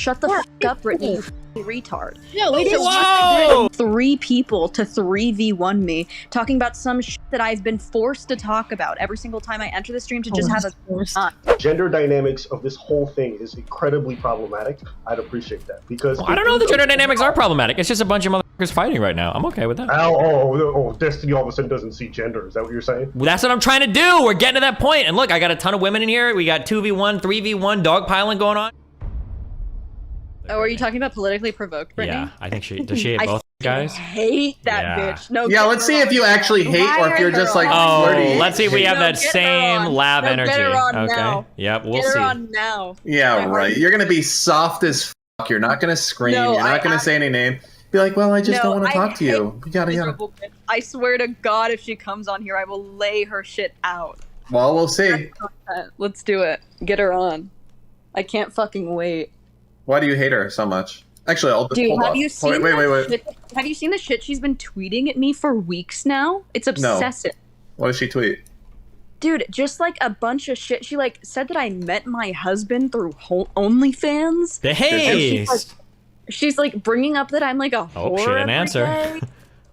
Shut the fuck up, Brittany, you retard. Yeah, lady. So 3 people to 3v1 me, talking about some shit that I've been forced to talk about every single time I enter the stream to just have a gender dynamics of this whole thing is incredibly problematic. I'd appreciate that because I don't know the gender dynamics are problematic. It's just a bunch of motherfuckers fighting right now. I'm okay with that. Destiny all of a sudden doesn't see gender. Is that what you're saying? Well, that's what I'm trying to do. We're getting to that point. And look, I got a ton of women in here. We got 2v1, 3v1 dogpiling going on. Oh, are you talking about Politically Provoked, Brittany? Yeah, I think does she hate both guys? I hate that bitch. No. Yeah, let's see if you actually hate or if you're just like flirty. Let's see if we have that same lab energy. Get her on okay. Now. Yep, we'll get see. Her on now. Yeah, right. You're gonna be soft as fuck. You're not gonna scream. You're not gonna say any name. Be like, well, I just don't want to talk to you. Yada yada. I swear to God, if she comes on here, I will lay her shit out. Well, we'll see. Let's do it. Get her on. I can't fucking wait. Why do you hate her so much? Actually, I'll just hold have on. You seen wait. Have you seen the shit she's been tweeting at me for weeks now? It's obsessive. No. What does she tweet? Dude, just like a bunch of shit. She like said that I met my husband through OnlyFans. Hey. She's like bringing up that I'm like a whore. She didn't answer.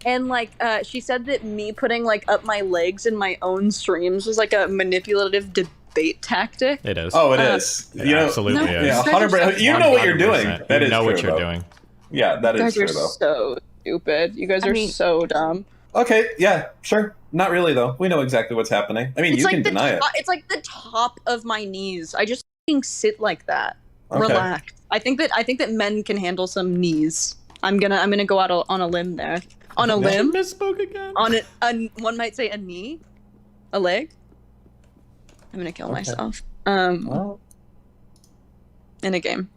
And like she said that me putting like up my legs in my own streams was like a manipulative debate tactic. It is. Oh, it is. It absolutely is. Yeah, 100%. You know what you're doing. That is know true, what you're though. doing. Yeah, that is true, though. You guys though. are so stupid. You guys are so dumb. Okay, yeah, sure. Not really, though. We know exactly what's happening. I mean, you can deny it. It's like the top of my knees. I just fucking sit like that. Okay. Relax. I think that men can handle some knees. I'm gonna go out on a limb there. On a limb. Misspoke again. On one might say a knee, a leg. I'm gonna kill myself. In a game.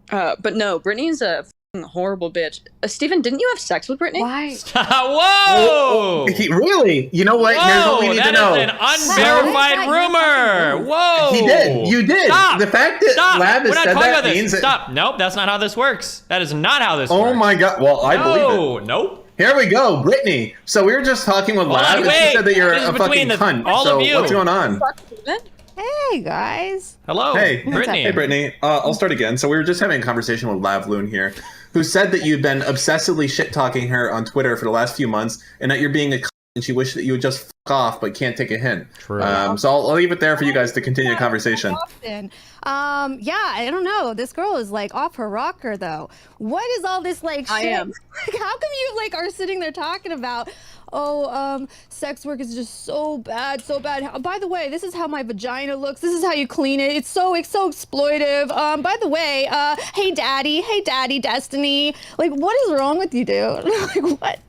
But no, Brittany's a horrible bitch. Steven, didn't you have sex with Brittany? Why? Whoa! Really? You know what? Whoa, here's what we need to know. That is an unverified rumor. Whoa! He did. You did. Stop. The fact that Lab has said that means that. Stop. Nope, that's not how this works. That is not how this works. Oh my god. Well, I believe it. Nope. Here we go, Brittany. So we were just talking with Lab, and she said that you're a fucking cunt. All of you. What's going on? Hey guys. Hello. Hey, Brittany. Hey, Brittany. I'll start again. So we were just having a conversation with Lav Loon here, who said that you've been obsessively shit-talking her on Twitter for the last few months, and that you're being a cunt, and she wished that you would just fuck off, but can't take a hint. True. So I'll leave it there for you guys to continue the conversation. Yeah, I don't know. This girl is like off her rocker though. What is all this like shit? I am. Like, how come you like are sitting there talking about, sex work is just so bad, so bad. By the way, this is how my vagina looks. This is how you clean it. It's so exploitive. By the way, hey daddy, Destiny. Like, what is wrong with you, dude? Like, what?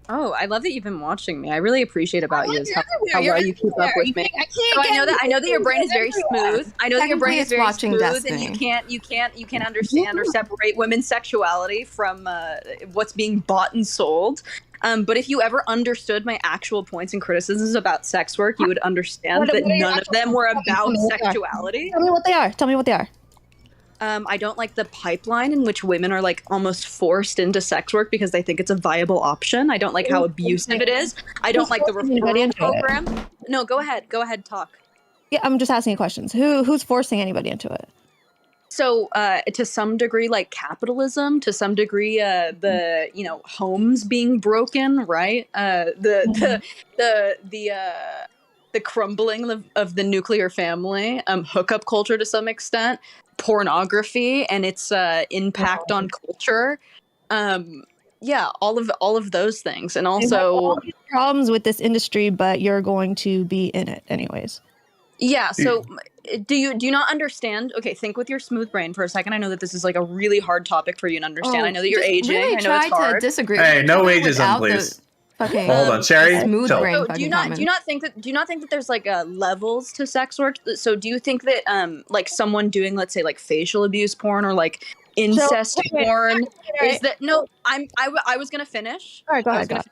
Oh, I love that you've been watching me. I really appreciate about you is how You're well you keep up with me. I know that your brain is very smooth. I know that your brain is very smooth, Destiny. and you can't understand or separate women's sexuality from what's being bought and sold. But if you ever understood my actual points and criticisms about sex work, you would understand that none of them were about sexuality. Tell me what they are. I don't like the pipeline in which women are like almost forced into sex work because they think it's a viable option. I don't like how abusive it is. I don't like the referral program. No, go ahead, talk. Yeah, I'm just asking you questions. Who's forcing anybody into it? So, to some degree, like capitalism, to some degree, the homes being broken, right? The crumbling of the nuclear family, hookup culture to some extent, pornography and its impact on culture. All of those things, and also all these problems with this industry, but you're going to be in it anyways. Yeah. So, do you not understand? Okay, think with your smooth brain for a second. I know that this is like a really hard topic for you to understand. I know that you're aging. Really I know it's hard. To disagree. Hey, no ageism, please. Okay. Hold on, Sherry. Smooth Chill. brain. So do you not think that there's like levels to sex work? So do you think that like someone doing, let's say, like facial abuse porn or like incest porn is that? No, I was gonna finish. All right, go ahead. Go ahead.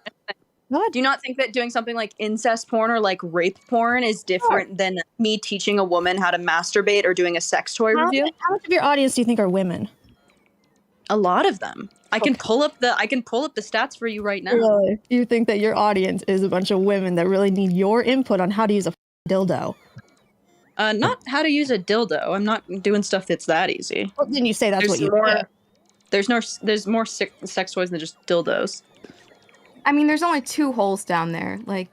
Do you not think that doing something like incest porn or like rape porn is different than me teaching a woman how to masturbate or doing a sex toy review? How much of your audience do you think are women? A lot of them. I can pull up the stats for you right now. Really? You think that your audience is a bunch of women that really need your input on how to use a dildo? Not how to use a dildo. I'm not doing stuff that's that easy. Well, didn't you say that's what There's you more. did? There's more sex toys than just dildos. I mean, there's only 2 holes down there. Like,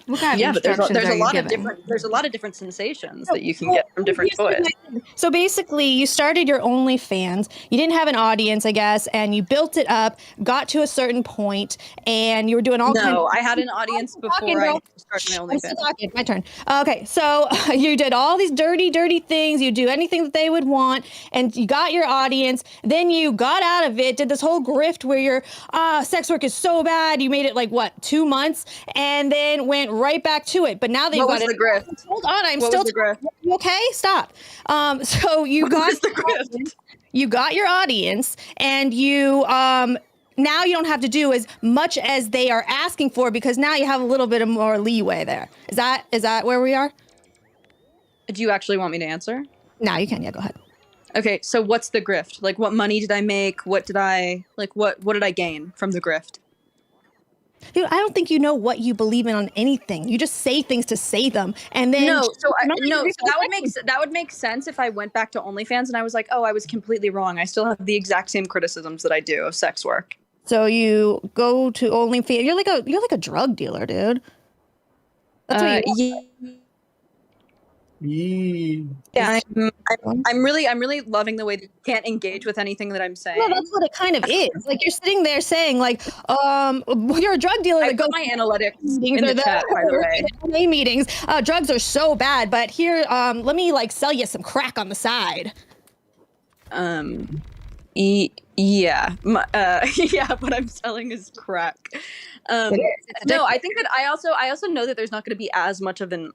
what kind of Yeah, but instructions there's are a you lot of giving? different sensations that you can get from different toys. So basically, you started your OnlyFans. You didn't have an audience, I guess, and you built it up, got to a certain point, and you were doing all kinds No, of... I had an audience talking, before I girl. started my I'm still OnlyFans. talking. My turn. Okay, so you did all these dirty, dirty things. You do anything that they would want, and you got your audience. Then you got out of it, did this whole grift where your sex work is so bad. You made it like, what, 2 months? And then went right back to it. But now that you've What got was it... the grift? Hold on, I'm What still... was the grift? You okay? Stop. So you got... was the grift? You got your audience, and you now you don't have to do as much as they are asking for because now you have a little bit of more leeway there. Is that where we are? Do you actually want me to answer? No, you can. Yeah, go ahead. Okay, so what's the grift? Like, what money did I make? What did I gain from the grift? Dude, I don't think you know what you believe in on anything. You just say things to say them, and then So that would make sense if I went back to OnlyFans and I was like, oh, I was completely wrong. I still have the exact same criticisms that I do of sex work. So you go to OnlyFans. You're like a drug dealer, dude. That's what you want. Yeah, I'm really loving the way that you can't engage with anything that I'm saying. No, that's what it kind of is. Like you're sitting there saying, like, you're a drug dealer. I That goes put my analytics meetings in or the chat, by the way. LA meetings. Drugs are so bad, but here, let me like sell you some crack on the side. Yeah, what I'm selling is crack. No, I think that I also know that there's not going to be as much of an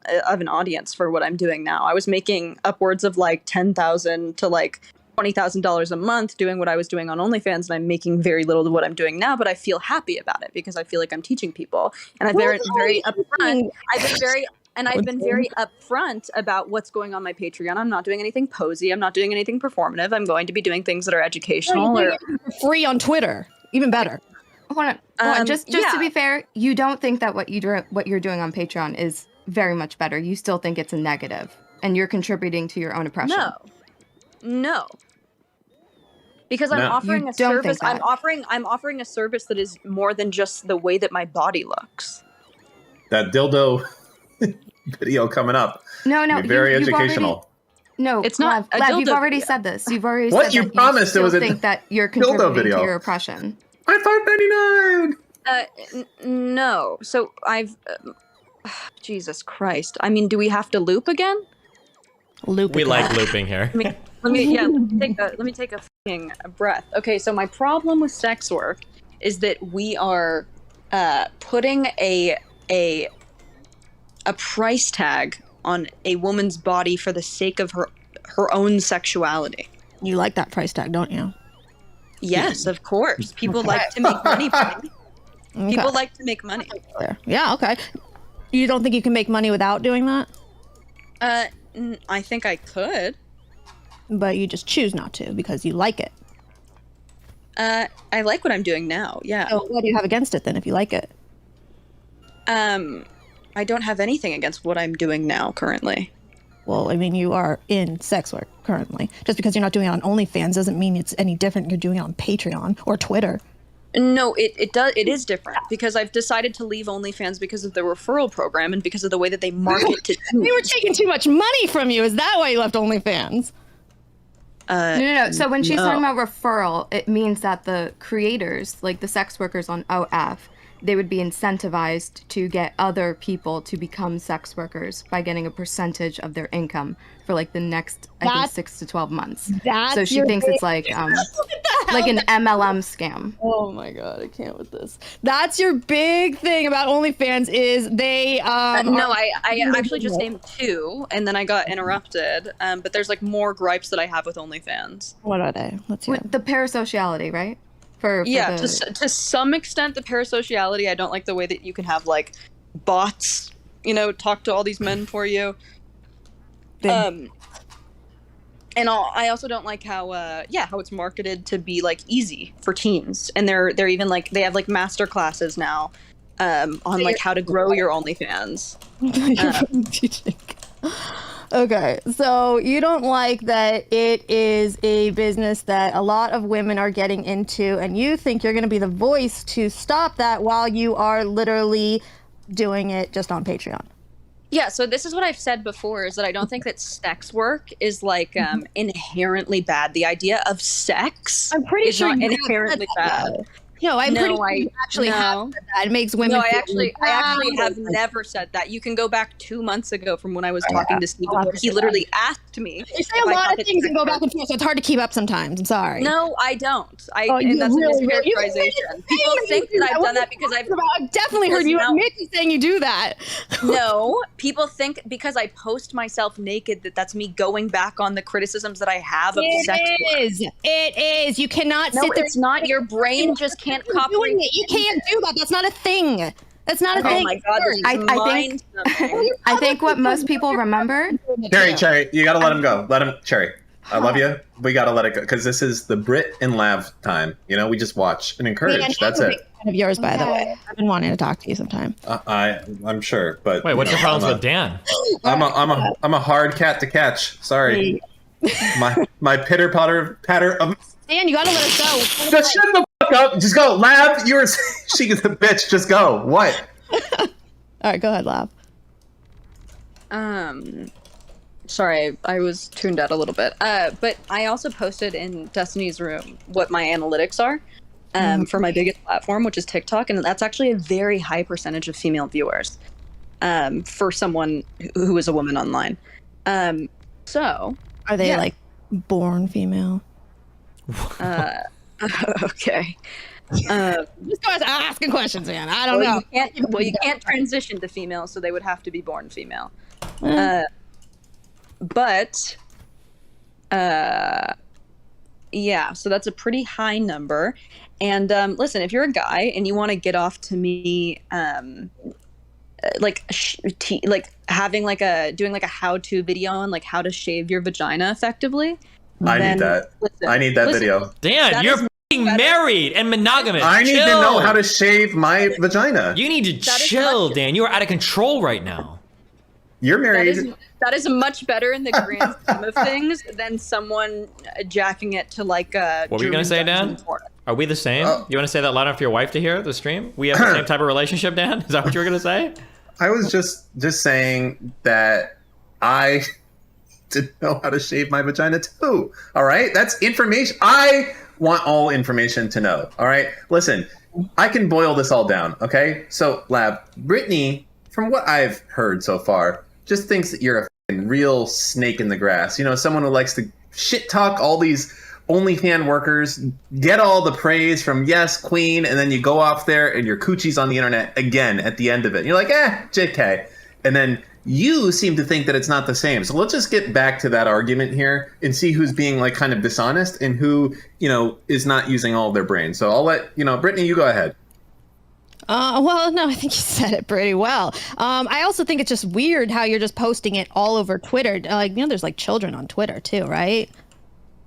audience for what I'm doing now. I was making upwards of like $10,000 to like $20,000 a month doing what I was doing on OnlyFans, and I'm making very little to what I'm doing now. But I feel happy about it because I feel like I'm teaching people, and I've been very upfront. I've been very upfront about what's going on my Patreon. I'm not doing anything posy. I'm not doing anything performative. I'm going to be doing things that are educational or free on Twitter. Even better. Hold on. Just to be fair, you don't think that what you're doing on Patreon is very much better. You still think it's a negative, and you're contributing to your own oppression. No. Because I'm offering a service. I'm offering a service that is more than just the way that my body looks. That dildo video coming up. No, very educational. No, it's not. Lev, you've already said this. You've already what said you that promised you it was a think that you're dildo contributing video to your oppression. I $5.99. No. So I've. Jesus Christ. I mean, do we have to loop again? We like looping here. Let me take a fucking breath. Okay, so my problem with sex work is that we are putting a price tag on a woman's body for the sake of her own sexuality. You like that price tag, don't you? Yes, of course. People like to make money. Okay. People like to make money. Yeah, okay. You don't think you can make money without doing that? I think I could. But you just choose not to because you like it. I like what I'm doing now, yeah. So what do you have against it then if you like it? I don't have anything against what I'm doing now currently. Well, I mean, you are in sex work currently. Just because you're not doing it on OnlyFans doesn't mean it's any different. You're doing it on Patreon or Twitter. No, it is different because I've decided to leave OnlyFans because of the referral program and because of the way that they market to teens. They were taking too much money from you. Is that why you left OnlyFans? No. So when she's talking about referral, it means that the creators, like the sex workers on OF, they would be incentivized to get other people to become sex workers by getting a percentage of their income for like the next, I think, 6 to 12 months. So she thinks it's like an MLM scam. Oh my God, I can't with this. That's your big thing about OnlyFans is they... no, I actually just named 2 and then I got interrupted. But there's like more gripes that I have with OnlyFans. What are they? Let's hear them. The parasociality, right? To some extent, the parasociality. I don't like the way that you can have like bots, talk to all these men for you. And I also don't like how it's marketed to be like easy for teens, and they're even like they have like master classes now, on like how to grow your OnlyFans. Teaching. Okay, so you don't like that it is a business that a lot of women are getting into, and you think you're going to be the voice to stop that while you are literally doing it just on Patreon. Yeah, so this is what I've said before, is that I don't think that sex work is like inherently bad. The idea of sex I'm pretty is sure not you inherently bad. No, I'm No, pretty sure you actually have said that. It makes women No, I feel actually bad. have never said that. You can go back 2 months ago from when I was talking to Steve. He literally asked me. You say a lot of things and go back and forth, so it's hard to keep up sometimes. I'm sorry. No, I don't. And that's really, a mischaracterization. People think that I've done that because I've definitely heard you admit to saying you do that. No, people think because I post myself naked that's me going back on the criticisms that I have of sex work. It is. You cannot sit there. It's not. Your brain just can't comprehend. You can't do that. That's not a thing. That's not a thing. Oh my God, I think what most people remember. Cherry, you gotta let him go. Let him, Cherry. I love you. We gotta let it go because this is the Brit and Lav time. You know, we just watch and encourage. That's it. Of yours, by the way. I've been wanting to talk to you sometime. I'm sure, but wait, what's your problems with Dan? I'm a hard cat to catch. Sorry, my pitter patter of. Dan, you gotta let us go. Just shut the fuck up. Just go, Lav. You're she is a bitch. Just go. What? All right, go ahead, Lav. Sorry, I was tuned out a little bit. But I also posted in Destiny's room what my analytics are for my biggest platform, which is TikTok, and that's actually a very high percentage of female viewers for someone who is a woman online. So are they like born female? Okay. Just go asking questions, man. I don't know. You can't transition to female, so they would have to be born female. Yeah, so that's a pretty high number. And listen, if you're a guy and you want to get off to me, having doing a how-to video on like how to shave your vagina effectively. I need that. I need that video. Dan, you're married and monogamous. I need to know how to shave my vagina. You need to chill, Dan. You are out of control right now. You're married. That is much better in the grand scheme of things than someone jacking it to like a. What were you gonna say, Dan? Are we the same? You want to say that loud enough for your wife to hear the stream? We have the same type of relationship, Dan? Is that what you were gonna say? I was just saying that I didn't know how to shave my vagina too. All right, that's information. I want all information to know. All right, listen, I can boil this all down. Okay, so Lab, Brittany, from what I've heard so far, just thinks that you're a real snake in the grass. You know, someone who likes to shit talk all these OnlyFans workers, get all the praise from yes, queen, and then you go off there and your coochie's on the internet again at the end of it. You're like, JK. And then you seem to think that it's not the same. So let's just get back to that argument here and see who's being like kind of dishonest and who, you know, is not using all of their brain. So I'll let, Brittany, you go ahead. Well, no, I think you said it pretty well. I also think it's just weird how you're just posting it all over Twitter. There's like children on Twitter too, right?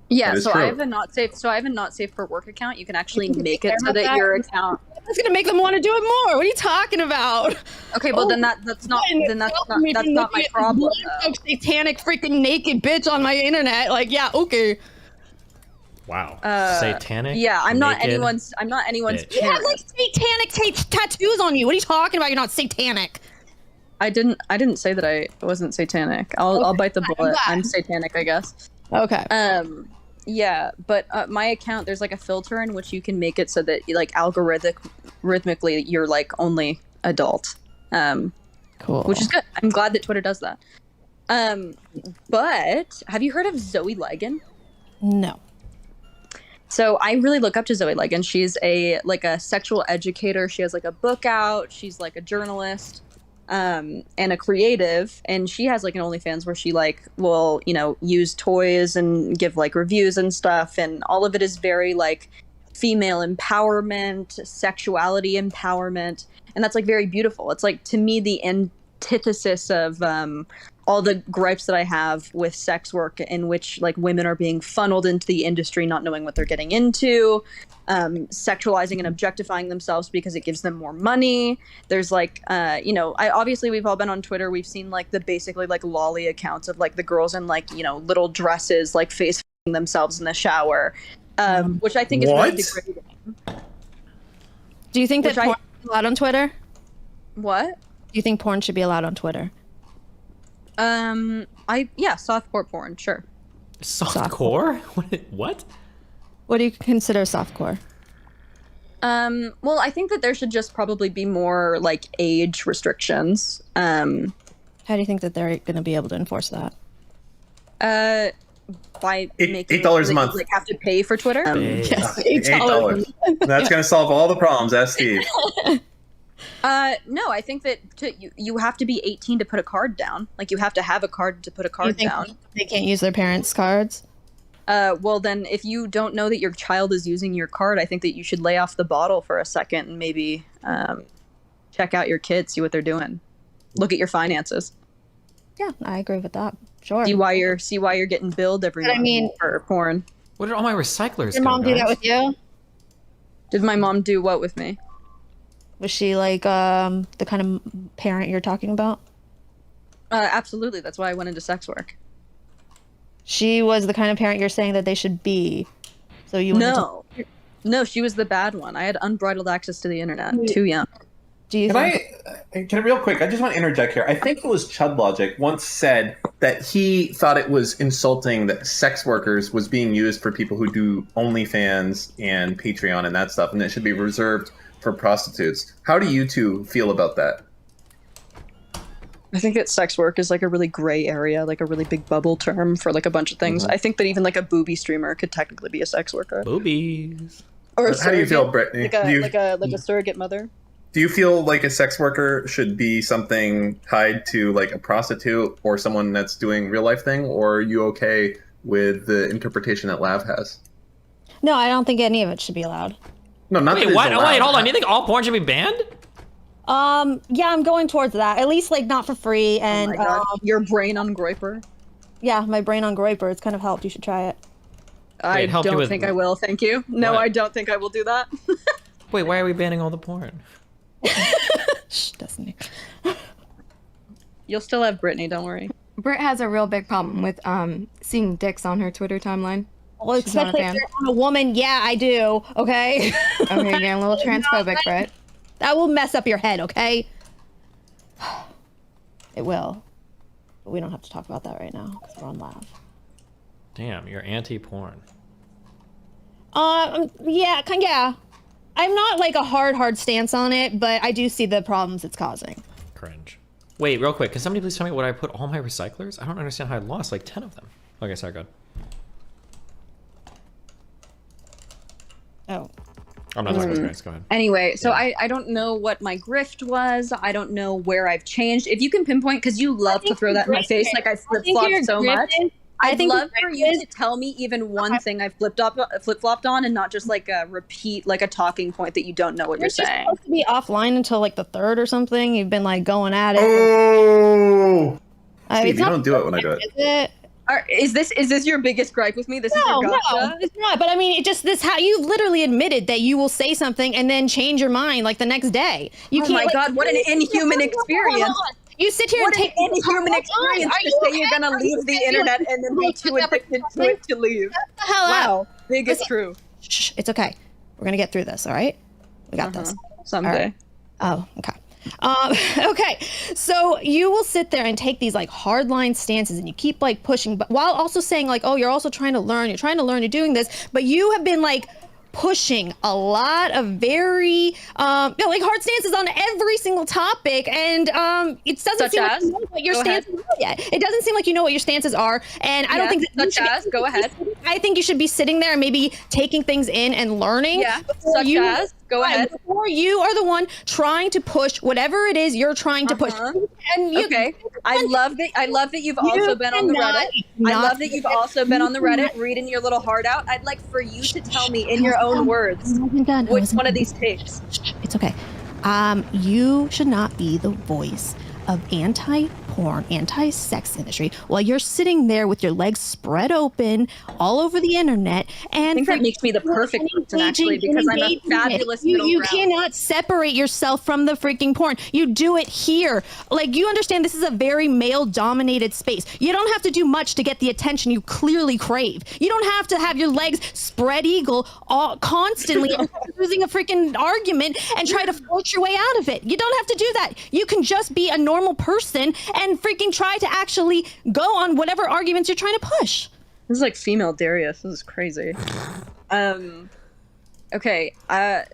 Yeah, so I have a not safe for work account. You can actually make it so that your account. That's gonna make them want to do it more. What are you talking about? Okay, well then that's not my problem. Some satanic freaking naked bitch on my internet. Like, yeah, okay. Wow. Satanic. Yeah, I'm not anyone's parent. You have like satanic tattoos on you. What are you talking about? You're not satanic. I didn't say that I wasn't satanic. I'll bite the bullet. I'm satanic, I guess. Okay. Yeah, but my account, there's like a filter in which you can make it so that like rhythmically you're like only adult. Cool. Which is good. I'm glad that Twitter does that. But have you heard of Zoe Ligon? No. So I really look up to Zoe Ligon. She's a sexual educator. She has like a book out. She's like a journalist. And a creative, and she has like an OnlyFans where she like will use toys and give like reviews and stuff, and all of it is very like female empowerment, sexuality empowerment, and that's like very beautiful. It's like, to me, the antithesis of all the gripes that I have with sex work, in which like women are being funneled into the industry not knowing what they're getting into, sexualizing and objectifying themselves because it gives them more money. There's like obviously we've all been on Twitter, we've seen like the basically like lolly accounts of like the girls in like little dresses like face themselves in the shower, which I think is really degrading. Do you think that porn should be allowed on Twitter? What? Do you think porn should be allowed on Twitter? Softcore porn, sure. Softcore? What? What do you consider softcore? Well, I think that there should just probably be more like age restrictions. How do you think that they're going to be able to enforce that? By making $8 a month. Like have to pay for Twitter. Yes, $8. That's going to solve all the problems. Ask Steve. No, I think that you have to be 18 to put a card down. Like you have to have a card to put a card down. They can't use their parents' cards? Well, then if you don't know that your child is using your card, I think that you should lay off the bottle for a second and maybe check out your kids, see what they're doing. Look at your finances. Yeah, I agree with that. Sure. See why you're getting billed every month for porn. What did all my recyclers Did mom do that with you? Did my mom do what with me? Was she like the kind of parent you're talking about? Absolutely. That's why I went into sex work. She was the kind of parent you're saying that they should be. So you No, she was the bad one. I had unbridled access to the internet. Too young. Can I real quick? I just want to interject here. I think it was Chud Logic once said that he thought it was insulting that sex workers was being used for people who do OnlyFans and Patreon and that stuff, and it should be reserved for prostitutes. How do you two feel about that? I think that sex work is like a really gray area, like a really big bubble term for like a bunch of things. I think that even like a booby streamer could technically be a sex worker. Boobies. Or how do you feel, Brittany? Like a surrogate mother. Do you feel like a sex worker should be something tied to like a prostitute or someone that's doing real life thing, or are you okay with the interpretation that Lav has? No, I don't think any of it should be allowed. No, not Wait, what? Wait, hold on. You think all porn should be banned? Yeah, I'm going towards that. At least like not for free. And oh my God. Your brain on Groiper. Yeah, my brain on Groiper. It's kind of helped. You should try it. I don't think I will. Thank you. No, I don't think I will do that. Wait, why are we banning all the porn? Shh, Destiny. You'll still have Brittany, don't worry. Britt has a real big problem with seeing dicks on her Twitter timeline. Well, especially if you're a woman. Yeah, I do. Okay. Okay, you're getting a little transphobic, Britt. That will mess up your head, okay? It will. But we don't have to talk about that right now because we're on Lav. Damn, you're anti-porn. Yeah. I'm not like a hard stance on it, but I do see the problems it's causing. Cringe. Wait, real quick, can somebody please tell me what I put all my recyclers? I don't understand how I lost like 10 of them. Okay, sorry, go ahead. Oh. I'm not talking about Go ahead. Anyway, so I don't know what my grift was. I don't know where I've changed. If you can pinpoint, because you love to throw that in my face, like I flip-flopped so much. I'd love for you to tell me even one thing I've flip-flopped on and not just like repeat like a talking point that you don't know what you're saying. Supposed to be offline until like the 3rd or something. You've been like going at it. Oh! Steve, you don't do it when I do it. Is this your biggest gripe with me? This is your gotcha? No, it's not. But I mean, you literally admitted that you will say something and then change your mind like the next day. You can't. Oh my God! What an inhuman experience! You sit here and take an inhuman experience to say you're gonna leave the internet and then be too addicted to it to leave. Get the hell out. Wow, big is true. Shh, it's okay. We're gonna get through this. All right, we got this. Someday. Oh, okay. Okay, so you will sit there and take these like hardline stances and you keep like pushing, but while also saying like, oh, you're also trying to learn, you're doing this, but you have been like pushing a lot of very like hard stances on every single topic, and it doesn't seem like you know what your stances are yet. It doesn't seem like you know what your stances are, and I don't think that go ahead. I think you should be sitting there and maybe taking things in and learning. Yeah, go ahead. Before you are the one trying to push whatever it is you're trying to push. And I love that you've also been on the Reddit. I love that you've also been on the Reddit reading your little heart out. I'd like for you to tell me in your own words which one of these takes. It's okay. You should not be the voice of anti-porn, anti-sex industry, while you're sitting there with your legs spread open all over the internet. And I think that makes me the perfect person, actually, because I'm a fabulous middle You ground. cannot separate yourself from the freaking porn. You do it here. Like, you understand this is a very male-dominated space. You don't have to do much to get the attention you clearly crave. You don't have to have your legs spread eagle all constantly losing a freaking argument and try to force your way out of it. You don't have to do that. You can just be a normal person and freaking try to actually go on whatever arguments you're trying to push. This is like female Darius. This is crazy. Okay,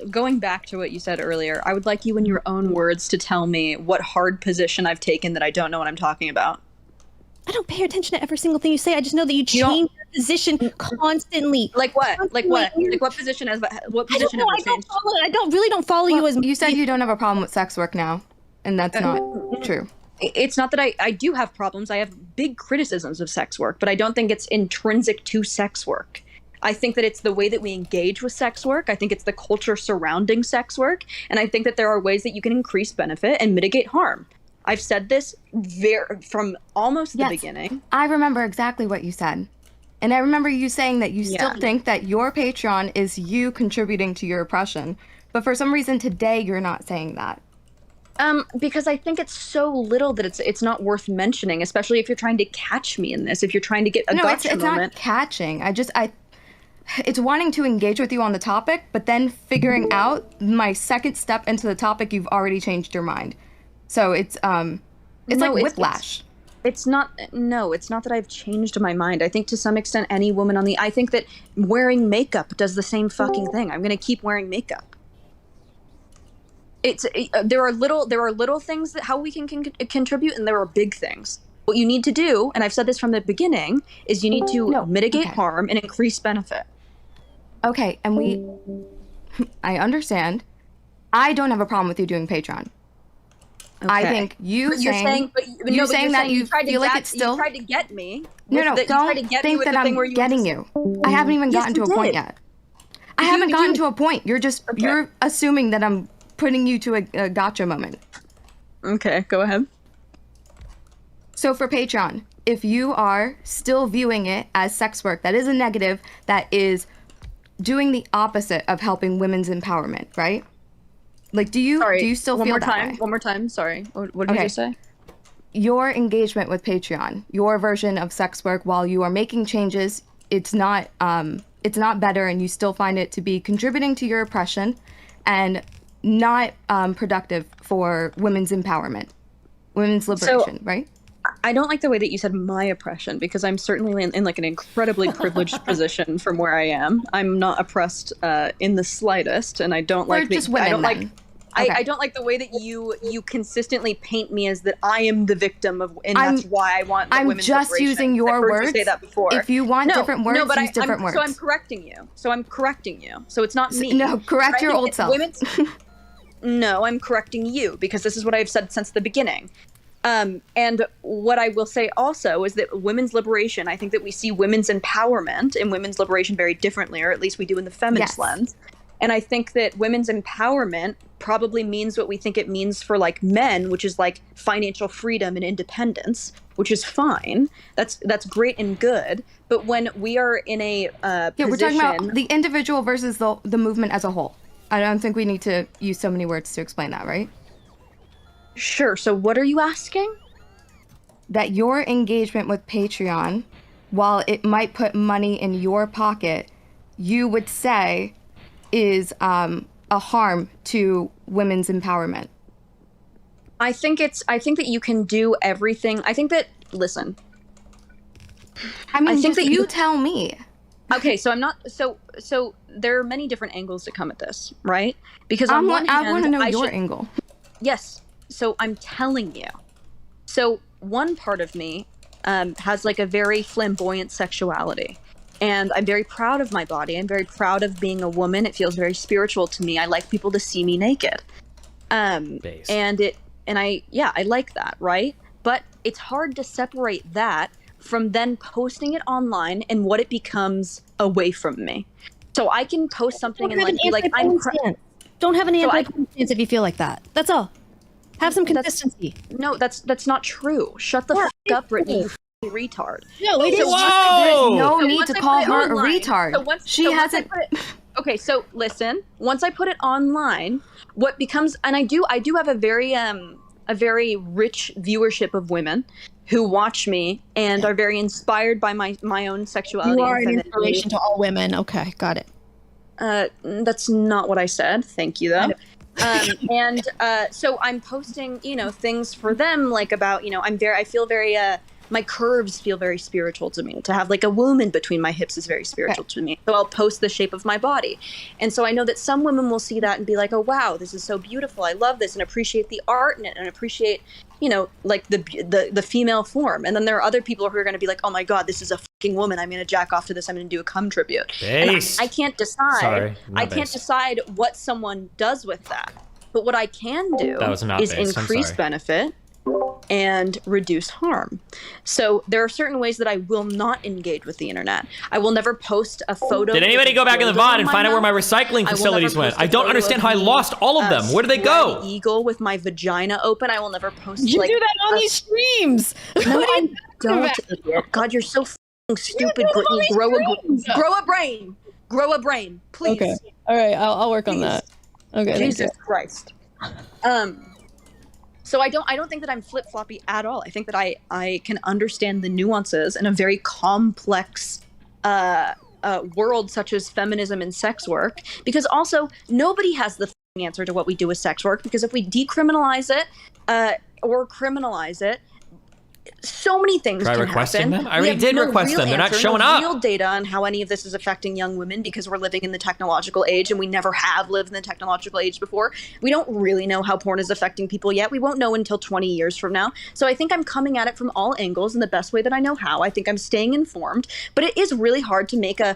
going back to what you said earlier, I would like you in your own words to tell me what hard position I've taken that I don't know what I'm talking about. I don't pay attention to every single thing you say. I just know that you change your position constantly. Like what? Like what? Like what position has what position have you changed? I don't follow you as You said you don't have a problem with sex work now, and that's not true. It's not that I do have problems. I have big criticisms of sex work, but I don't think it's intrinsic to sex work. I think that it's the way that we engage with sex work. I think it's the culture surrounding sex work. And I think that there are ways that you can increase benefit and mitigate harm. I've said this from almost the beginning. I remember exactly what you said. And I remember you saying that you still think that your Patreon is you contributing to your oppression. But for some reason today, you're not saying that. Because I think it's so little that it's not worth mentioning, especially if you're trying to catch me in this, if you're trying to get a gotcha it's moment. Not catching. It's wanting to engage with you on the topic, but then figuring out my second step into the topic, you've already changed your mind. So it's like whiplash. It's not that I've changed my mind. I think to some extent any woman I think that wearing makeup does the same fucking thing. I'm going to keep wearing makeup. There are little things that how we can contribute, and there are big things. What you need to do, and I've said this from the beginning, is you need to mitigate harm and increase benefit. Okay, and I understand. I don't have a problem with you doing Patreon. Okay. I think you saying that you feel like it's still... You tried to get me. Don't think that I'm getting you. I haven't even gotten to a point yet. I haven't gotten to a point. You're assuming that I'm putting you to a gotcha moment. Okay, go ahead. So for Patreon, if you are still viewing it as sex work, that is a negative, that is doing the opposite of helping women's empowerment, right? Like, do you still feel that way? One more time. Sorry. What did you say? Your engagement with Patreon, your version of sex work, while you are making changes, it's not better, and you still find it to be contributing to your oppression and not productive for women's empowerment, women's liberation, right? I don't like the way that you said my oppression, because I'm certainly in like an incredibly privileged position from where I am. I'm not oppressed in the slightest, and I don't like just women. I don't like the way that you consistently paint me as that I am the victim of, and that's why I want women's liberation. I'm just using your words. You say that before. If you want different words, use different words. So I'm correcting you. So it's not me. No, correct your old self. No, I'm correcting you, because this is what I've said since the beginning. And what I will say also is that women's liberation, I think that we see women's empowerment and women's liberation very differently, or at least we do in the feminist lens. And I think that women's empowerment probably means what we think it means for like men, which is like financial freedom and independence, which is fine. That's great and good. But when we are in a position... we're talking about the individual versus the movement as a whole. I don't think we need to use so many words to explain that, right? Sure. So what are you asking? That your engagement with Patreon, while it might put money in your pocket, you would say is a harm to women's empowerment. I think that you can do everything. I think that, listen. I mean, I think that you tell me. Okay, so I'm not, so there are many different angles to come at this, right? Because on one hand, I want to know your angle. Yes. So I'm telling you. So one part of me has like a very flamboyant sexuality, and I'm very proud of my body. I'm very proud of being a woman. It feels very spiritual to me. I like people to see me naked. I like that, right? But it's hard to separate that from then posting it online and what it becomes away from me. So I can post something and like be like, don't have an anti-porn stance if you feel like that. That's all. Have some consistency. No, that's not true. Shut the fuck up, Brittany. You retard. No, it is. Whoa! There's no So need once to I call put it her a online- retard. so once- She so once I hasn't. put it- Okay, so listen. Once I put it online, what becomes, and I do have a very rich viewership of women who watch me and are very inspired by my own sexuality. You are and an femininity. inspiration to all women. Okay, got it. That's not what I said. Thank you, though. So I'm posting, things for them, like about, I feel very, my curves feel very spiritual to me. To have like a womb in between my hips is very spiritual to me. So I'll post the shape of my body. And so I know that some women will see that and be like, oh, wow, this is so beautiful. I love this, and appreciate the art in it, and appreciate, like the female form. And then there are other people who are going to be like, oh my God, this is a fucking woman. I'm going to jack off to this. I'm going to do a cum tribute. Base. And I can't decide. Sorry, not I can't base. decide what someone does with that. But what I can do That was not is base. I'm increase sorry. benefit and reduce harm. So there are certain ways that I will not engage with the internet. I will never post a photo. Did anybody go back in the dildo VOD and my find out where my mouth. recycling I will facilities never went? post a I don't photo understand of how I me, lost all of them. Where did they go? spread eagle with my vagina open. I will never post. You like, do that on these streams. No, What are I you don't. about? Idiot. God, you're so fucking stupid, do it on Brittany. these streams. Grow a brain. Grow a brain, please. Okay. All right. I'll work on Please. that. Okay. thank Jesus you. Christ. So I don't think that I'm flip-floppy at all. I think that I can understand the nuances in a very complex world such as feminism and sex work, because also nobody has the f***ing answer to what we do with sex work, because if we decriminalize it or criminalize it, so many things Try can requesting happen. them? I already did request them. They're not showing up. Real data on how any of this is affecting young women, because we're living in the technological age, and we never have lived in the technological age before. We don't really know how porn is affecting people yet. We won't know until 20 years from now. So I think I'm coming at it from all angles in the best way that I know how. I think I'm staying informed, but it is really hard to make a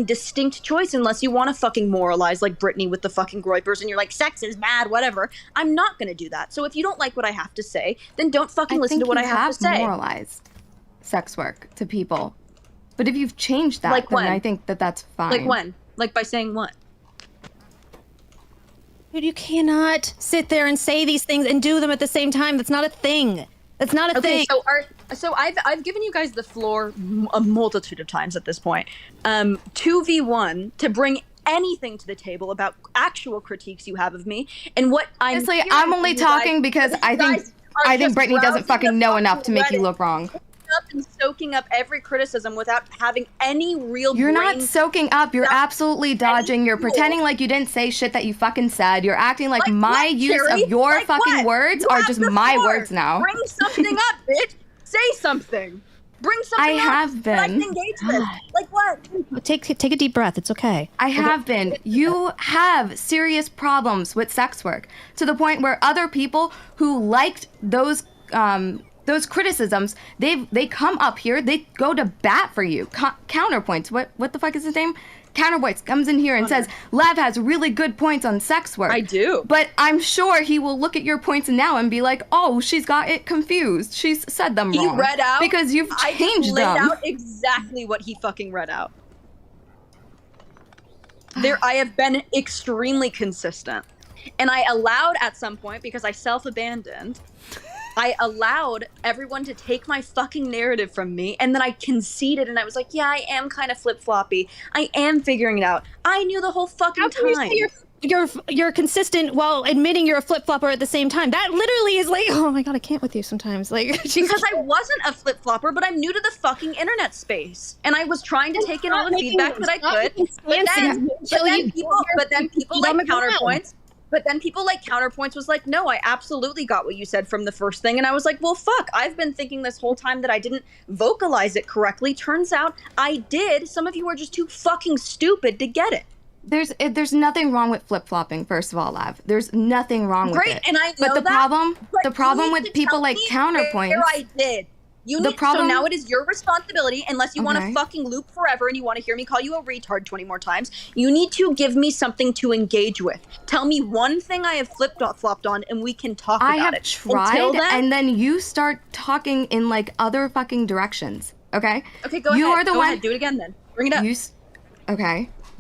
distinct choice unless you want to fucking moralize like Brittany with the fucking groypers and you're like, sex is bad, whatever. I'm not going to do that. So if you don't like what I have to say, then don't fucking listen to what I have to say. Moralized sex work to people, but if you've changed that, Like then when? I think that that's fine. Like when? Like by saying what? Dude, you cannot sit there and say these things and do them at the same time. That's not a thing. That's not a thing. So I've given you guys the floor a multitude of times at this point. 2v1 to bring anything to the table about actual critiques you have of me, and what Honestly, I'm only talking because I think Brittany doesn't fucking know enough to make you look wrong. Up and soaking up every criticism without having any real. You're not brain- soaking up. You're not absolutely dodging. You're cool. pretending like you didn't say shit that you fucking said. You're acting like Like my what, use Carrie? of your Like fucking what? words You are have just the my floor. words now. Bring something up, bitch. Say something. Bring something up have that I can been. engage with. Like what? Take a deep breath. It's okay. I have been. You have serious problems with sex work to the point where other people who liked those criticisms, they come up here, they go to bat for you. Counterpoints. What the fuck is his name? Counterpoints comes in here and says, Lev has really good points on sex work. I do. But I'm sure he will look at your points now and be like, oh, she's got it confused. She's said them He wrong. read out. Because you've I just changed laid them. out exactly what he fucking read out. I have been extremely consistent. And I allowed at some point, because I self-abandoned, I allowed everyone to take my fucking narrative from me, and then I conceded, and I was like, yeah, I am kind of flip-floppy. I am figuring it out. I knew the whole fucking How can you time. say you're consistent while admitting you're a flip-flopper at the same time? That literally is like, oh my god, I can't with you sometimes. Like, Because I wasn't a flip-flopper, but I'm new to the fucking internet space. And I was trying to take in all the feedback that I could. But then people like counterpoints. But then people like counterpoints was like, no, I absolutely got what you said from the first thing. And I was like, well, fuck, I've been thinking this whole time that I didn't vocalize it correctly. Turns out I did. Some of you are just too fucking stupid to get it. There's nothing wrong with flip-flopping, first of all, Lav. There's nothing wrong with it. And I know but the that, problem you with need to people tell like me counterpoints. where I did. So now it is your responsibility, unless you want to fucking loop forever and you want to hear me call you a retard 20 more times, you need to give me something to engage with. Tell me one thing I have flopped on and we can talk about it. I have tried, and then you start talking in like other fucking directions, okay? Okay, go ahead. Go ahead. Do it again then. Bring it up.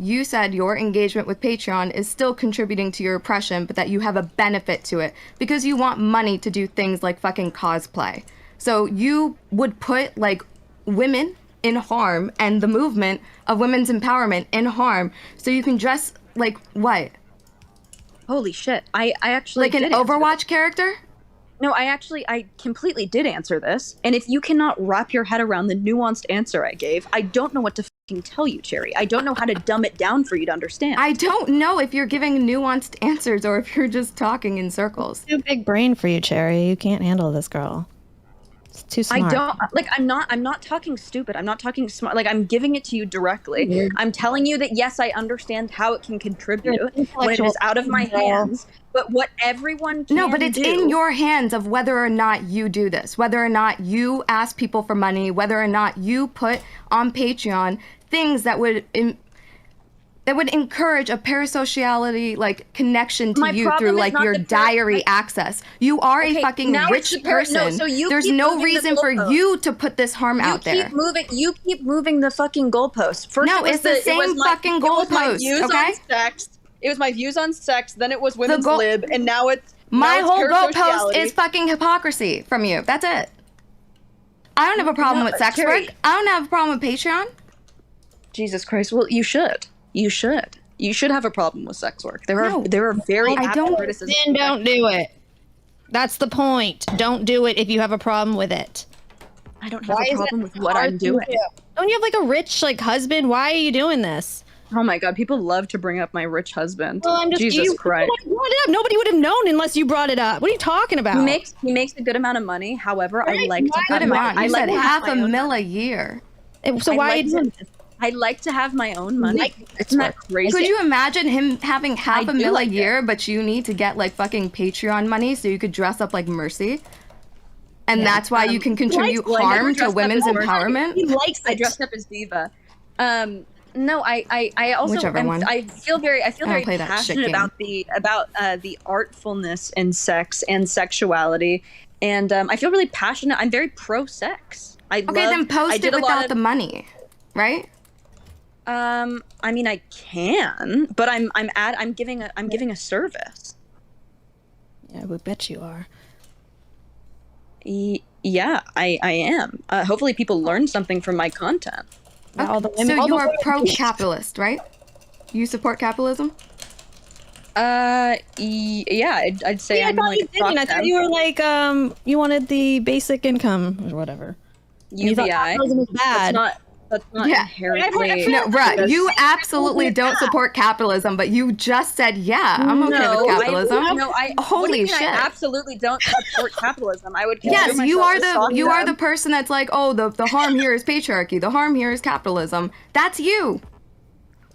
you said your engagement with Patreon is still contributing to your oppression, but that you have a benefit to it because you want money to do things like fucking cosplay. So you would put like women in harm and the movement of women's empowerment in harm so you can dress like what? Holy shit. I actually like an Overwatch character? No, I completely did answer this. And if you cannot wrap your head around the nuanced answer I gave, I don't know what to fucking tell you, Cherry. I don't know how to dumb it down for you to understand. I don't know if you're giving nuanced answers or if you're just talking in circles. Too big brain for you, Cherry. You can't handle this girl. It's too smart. I don't like. I'm not talking stupid. I'm not talking smart. Like, I'm giving it to you directly. Mm-hmm. I'm telling you that yes, I understand how it can contribute when it is out of my hands. But what everyone can no, but it's in your hands of whether or not you do this, whether or not you ask people for money, whether or not you put on Patreon things that would encourage a parasociality like connection to you through like your diary access. You are a fucking rich person. So there's no reason for you to put this harm out there. You keep moving the fucking goalpost. First, no, it's the same fucking goalpost. Okay. It was my views on sex, then it was women's lib, and now it's my whole goalpost is fucking hypocrisy from you. That's it. I don't have a problem with sex work. I don't have a problem with Patreon. Jesus Christ. Well, you should. You should. You should have a problem with sex work. There are very apt criticisms. Then don't do it. That's the point. Don't do it if you have a problem with it. I don't have a problem with what I'm doing. Don't you have like a rich like husband? Why are you doing this? Oh my God, people love to bring up my rich husband. Well, Jesus Christ. Nobody would have known unless you brought it up. What are you talking about? He makes a good amount of money. However, I like to have I said half a mil a year. So why are you doing this? I like to have my own money. Isn't that crazy? Could you imagine him having half a mil a year, but you need to get like fucking Patreon money so you could dress up like Mercy? And that's why you can contribute harm to women's empowerment? He likes it. I dressed up as Diva. No, I also I feel very passionate about the artfulness in sex and sexuality, and I feel really passionate. I'm very pro sex. Then post it without the money, right? I mean, I can, but I'm giving a service. Yeah, we bet you are. Yeah, I am. Hopefully, people learn something from my content. Okay. So you are pro-capitalist, right? You support capitalism? Yeah, I'd say I'm like. I thought you were like, you wanted the basic income or whatever. UBI. That's not inherently. No, bruh, you absolutely don't support capitalism, but you just said, yeah, I'm okay with capitalism. Holy shit! I absolutely don't support capitalism. I would. Yes, you are the person that's like, oh, the harm here is patriarchy. The harm here is capitalism. That's you.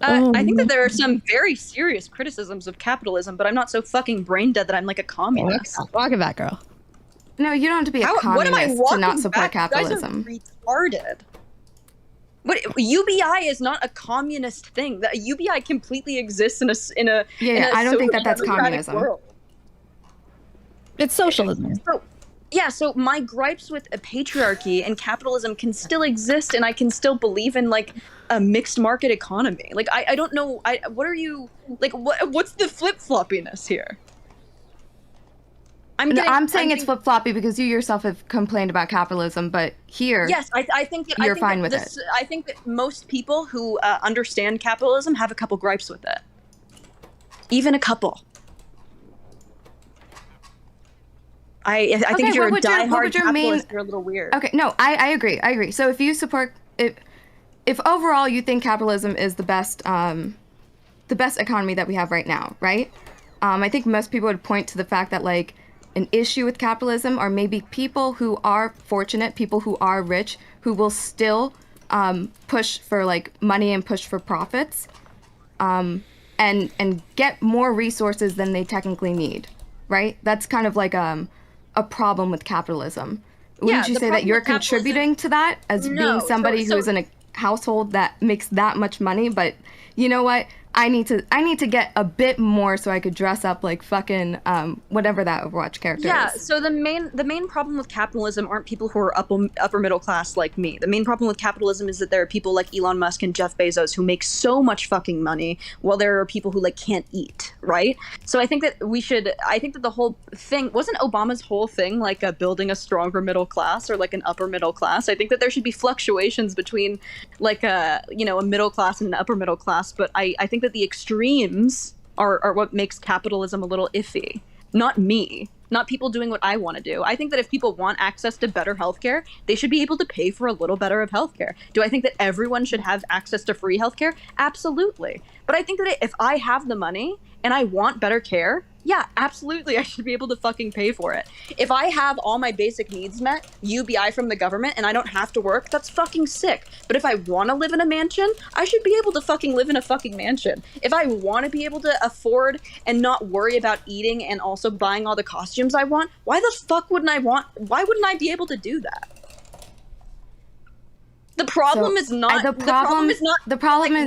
I think that there are some very serious criticisms of capitalism, but I'm not so fucking brain dead that I'm like a communist. Walk it back, girl. No, you don't have to be a communist to not support capitalism. You guys are retarded. What, UBI is not a communist thing. The UBI completely exists in a I don't think that's communism. World. It's socialism. So my gripes with a patriarchy and capitalism can still exist, and I can still believe in like a mixed market economy. Like I don't know. What are you like? What's the flip-floppiness here? I'm saying it's flip-floppy because you yourself have complained about capitalism, but here, yes, I think that you're fine with it. I think that most people who understand capitalism have a couple gripes with it, even a couple. I think if you're a diehard capitalist, you're a little weird. Okay, no, I agree. So if you support, if overall you think capitalism is the best economy that we have right now, right? I think most people would point to the fact that like an issue with capitalism are maybe people who are fortunate, people who are rich, who will still push for like money and push for profits, and get more resources than they technically need, right? That's kind of like a problem with capitalism. Wouldn't you say that you're contributing to that as being somebody who is household that makes that much money, but you know what? I need to get a bit more so I could dress up like fucking whatever that Overwatch character Yeah, is. so the main problem with capitalism aren't people who are upper middle class like me. The main problem with capitalism is that there are people like Elon Musk and Jeff Bezos who make so much fucking money, while there are people who like can't eat, right? So I think that the whole thing wasn't Obama's whole thing like building a stronger middle class or like an upper middle class. I think that there should be fluctuations between like a middle class and an upper middle class, but I think that the extremes are what makes capitalism a little iffy. Not me. Not people doing what I want to do. I think that if people want access to better healthcare, they should be able to pay for a little better of healthcare. Do I think that everyone should have access to free healthcare? Absolutely. But I think that if I have the money and I want better care, yeah, absolutely, I should be able to fucking pay for it. If I have all my basic needs met, UBI from the government, and I don't have to work, that's fucking sick. But if I want to live in a mansion, I should be able to fucking live in a fucking mansion. If I want to be able to afford and not worry about eating and also buying all the costumes I want, why wouldn't I be able to do that? The problem is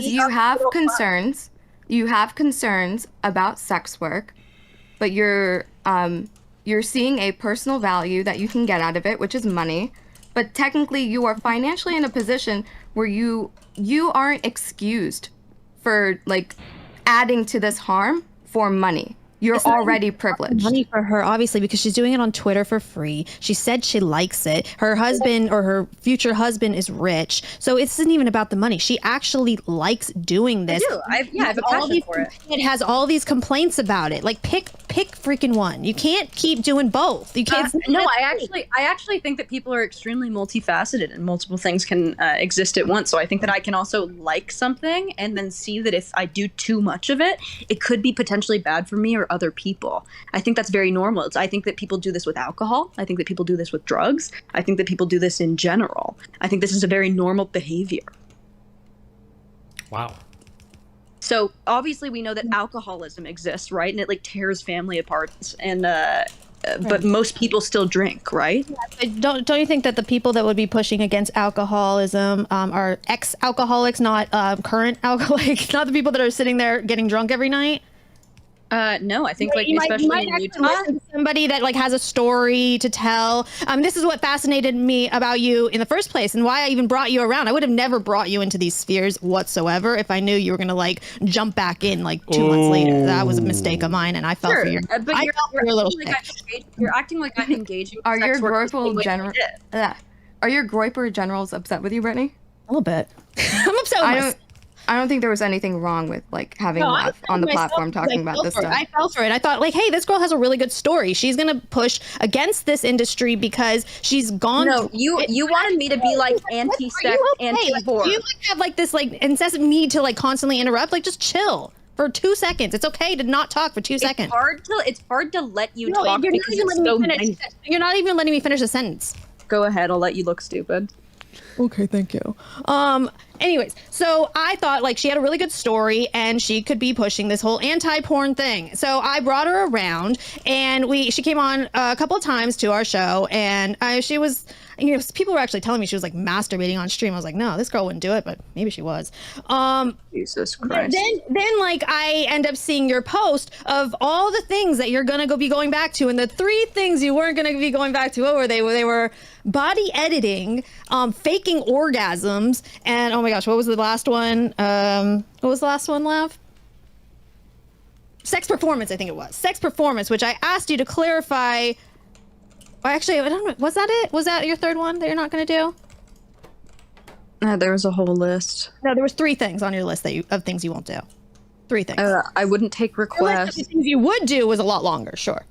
you have concerns. You have concerns about sex work, but you're seeing a personal value that you can get out of it, which is money. But technically, you are financially in a position where you aren't excused for like adding to this harm for money. You're already privileged. Money for her, obviously, because she's doing it on Twitter for free. She said she likes it. Her husband or her future husband is rich. So it isn't even about the money. She actually likes doing this. I do. I have a passion for it. It has all these complaints about it. Like pick freaking one. You can't keep doing both. You can't. No, I actually think that people are extremely multifaceted and multiple things can exist at once. So I think that I can also like something and then see that if I do too much of it, it could be potentially bad for me or other people. I think that's very normal. I think that people do this with alcohol. I think that people do this with drugs. I think that people do this in general. I think this is a very normal behavior. Wow. So obviously we know that alcoholism exists, right? And it like tears family apart. And but most people still drink, right? Don't you think that the people that would be pushing against alcoholism are ex-alcoholics, not current alcoholics, not the people that are sitting there getting drunk every night? No, I think especially in Utah, somebody that like has a story to tell. This is what fascinated me about you in the first place, and why I even brought you around. I would have never brought you into these spheres whatsoever if I knew you were gonna like jump back in like 2 months later. That was a mistake of mine, and I felt for your. But you're acting like I'm engaging. Are your Groiper generals upset with you, Brittany? A little bit. I'm upset with myself. I don't think there was anything wrong with like having Lev on the platform talking about this stuff. I fell for it. I thought like, hey, this girl has a really good story. She's gonna push against this industry because she's gone. No, you wanted me to be like anti-sex, anti-porn. You like have like this like incessant need to like constantly interrupt. Like just chill for 2 seconds. It's okay to not talk for 2 seconds. It's hard to let you talk because it's so nice. You're not even letting me finish a sentence. Go ahead. I'll let you look stupid. Okay, thank you. Anyways, so I thought like she had a really good story and she could be pushing this whole anti-porn thing. So I brought her around and she came on a couple of times to our show, and she was, people were actually telling me she was like masturbating on stream. I was like, no, this girl wouldn't do it, but maybe she was. Jesus Christ. Then like I end up seeing your post of all the things that you're gonna be going back to, and the 3 things you weren't gonna be going back to. What were they? They were body editing, faking orgasms, and oh my gosh, what was the last one? What was the last one, Lav? Sex performance, I think it was. Sex performance, which I asked you to clarify. Actually, I don't know. Was that it? Was that your 3rd one that you're not going to do? There was a whole list. No, there was 3 things on your list of things you won't do. 3 things. I wouldn't take requests. The things you would do was a lot longer, sure.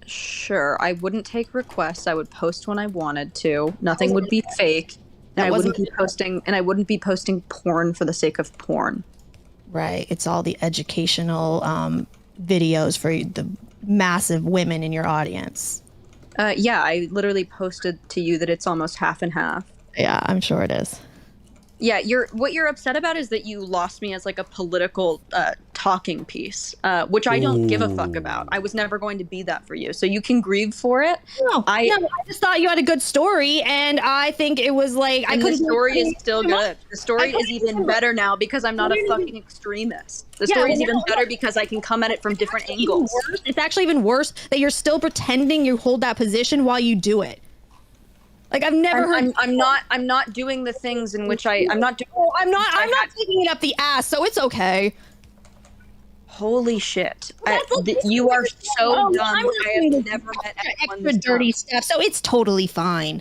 Sure, I wouldn't take requests. I would post when I wanted to. Nothing would be fake. And I wouldn't be posting porn for the sake of porn. Right. It's all the educational videos for the massive women in your audience. Yeah, I literally posted to you that it's almost half and half. Yeah, I'm sure it is. Yeah, what you're upset about is that you lost me as like a political talking piece, which I don't give a fuck about. I was never going to be that for you, so you can grieve for it. No, I just thought you had a good story, and I think it was like the story is still good. The story is even better now because I'm not a fucking extremist. The story is even better because I can come at it from different angles. It's actually even worse that you're still pretending you hold that position while you do it. Like I've never heard. I'm not doing the things in which I'm not doing. I'm not taking it up the ass, so it's okay. Holy shit! You are so dumb. I have never met anyone extra dirty stuff, so it's totally fine.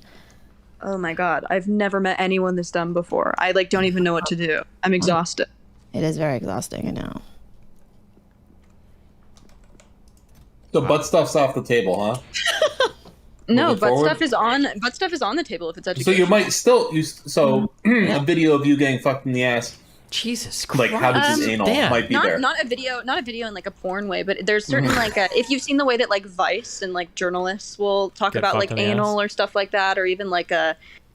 Oh my god, I've never met anyone this dumb before. I like don't even know what to do. I'm exhausted. It is very exhausting, I know. So butt stuff's off the table, huh? No, butt stuff is on the table if it's education. So you might still a video of you getting fucked in the ass. Jesus Christ. Like how does this anal might be there. Not a video in like a porn way, but there's certain like if you've seen the way that like Vice and like journalists will talk about like anal or stuff like that, or even like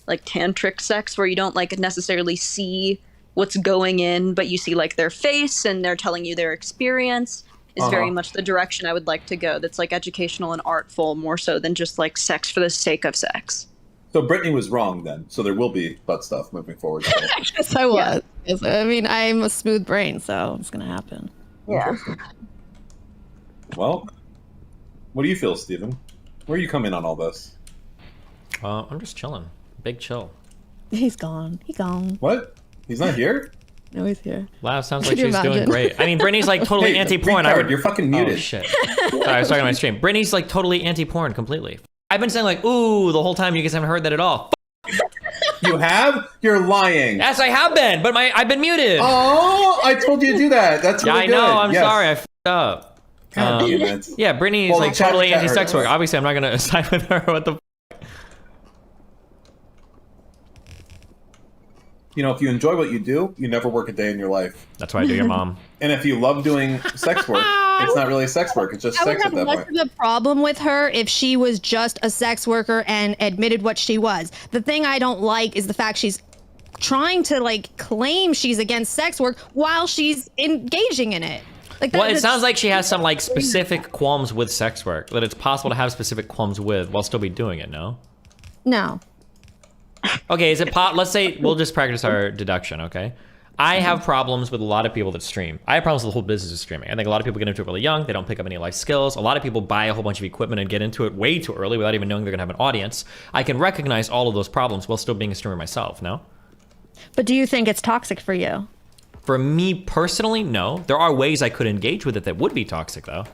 like tantric sex where you don't like necessarily see what's going in, but you see like their face and they're telling you their experience. Is very much the direction I would like to go. That's like educational and artful more so than just like sex for the sake of sex. So Brittany was wrong then. So there will be butt stuff moving forward. So. Yes, I was. Yeah. I mean, I'm a smooth brain, so it's gonna happen. Yeah. Well, what do you feel, Steven? Where are you coming on all this? I'm just chilling. Big chill. He's gone. He gone. What? He's not here? No, he's here. Wow, sounds like she's doing great. I mean, Brittany's like totally anti-porn. You're fucking muted. Oh, shit. Sorry, I was talking to my stream. Brittany's like totally anti-porn completely. I've been saying like, ooh, the whole time. You guys haven't heard that at all. You have? You're lying. Yes, I have been, but I've been muted. Oh, I told you to do that. That's really good. I know. I'm sorry. I f***ed up. God damn it. Yeah, Brittany's like totally anti-sex work. Obviously, I'm not going to side with her. What the You know, if you enjoy what you do, you never work a day in your life. That's why I do your mom. And if you love doing sex work, it's not really sex work. It's just sex at that point. I would have less of a problem with her if she was just a sex worker and admitted what she was. The thing I don't like is the fact she's trying to like claim she's against sex work while she's engaging in it. Like well, it sounds like she has some like specific qualms with sex work that it's possible to have specific qualms with while still be doing it. No. No. Okay, is it let's say we'll just practice our deduction, okay? I have problems with a lot of people that stream. I have problems with the whole business of streaming. I think a lot of people get into it really young. They don't pick up any life skills. A lot of people buy a whole bunch of equipment and get into it way too early without even knowing they're gonna have an audience. I can recognize all of those problems while still being a streamer myself, no? But do you think it's toxic for you? For me personally, no. There are ways I could engage with it that would be toxic though.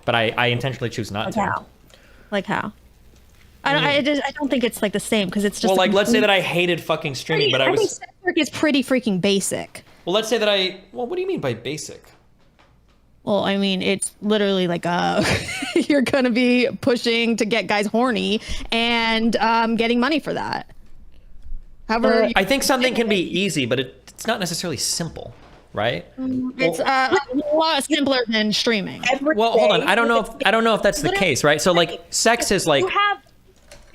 But I intentionally choose not to. How? Like how? I don't think it's like the same because it's just. Well, like let's say that I hated fucking streaming, but I was. Sex work is pretty freaking basic. Well, let's say that Well, what do you mean by basic? Well, I mean it's literally like you're gonna be pushing to get guys horny and getting money for that. However, I think something can be easy, but it's not necessarily simple, right? It's a lot simpler than streaming. Well, hold on. I don't know if that's the case, right? So like sex is like. You have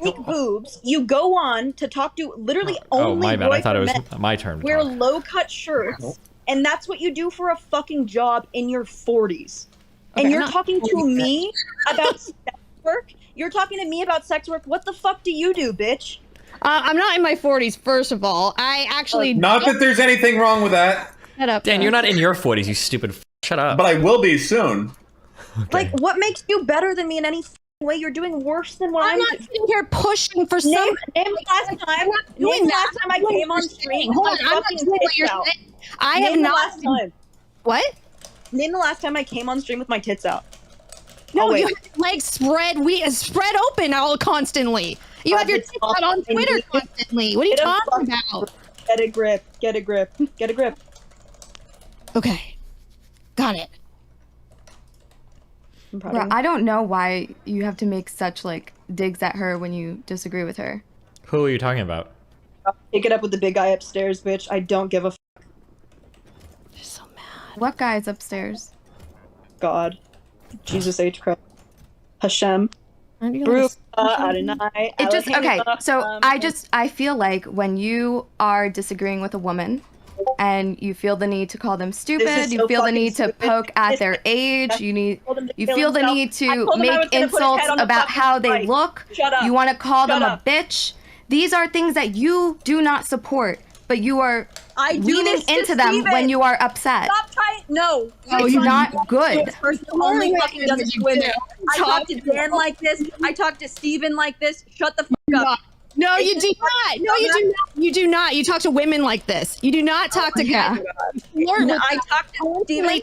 fake boobs. You go on to talk to literally only. Oh my bad. I thought it was my turn. Wear low cut shirts, and that's what you do for a fucking job in your 40s. Okay, and you're talking to me about sex work. You're talking to me about sex work. What the fuck do you do, bitch? I'm not in my 40s. First of all, I actually. Not that there's anything wrong with that. Shut up. Dan, you're not in your 40s, you stupid. Shut up. But I will be soon. Okay. Like, what makes you better than me in any way? You're doing worse than what I'm not sitting here pushing for some. Name the last time I came on stream. Hold on, I'm not doing what you're saying. I have not. Last time. What? Name the last time I came on stream with my tits out. No, you have your legs spread open all constantly. You have your tits out on Twitter constantly. What are you talking about? Get a grip. Get a grip. Get a grip. Okay. Got it. Bro, I don't know why you have to make such like digs at her when you disagree with her. Who are you talking about? Take it up with the big guy upstairs, bitch. I don't give a f. She's so mad. What guy is upstairs? God. Jesus H. Christ. Hashem. It just okay. So I feel like when you are disagreeing with a woman, and you feel the need to call them stupid, you feel the need to poke at their age, you feel the need to make insults about how they look, you want to call them a bitch. These are things that you do not support, but you are leaning into them when you are upset. Stop trying. No. It's not good. This person only fucking does it to women. I talk to Dan like this. I talk to Steven like this. Shut the fuck up. No, you do not. No, you do not. You do not. You talk to women like this. You do not talk to guys. No, I talk to Steven.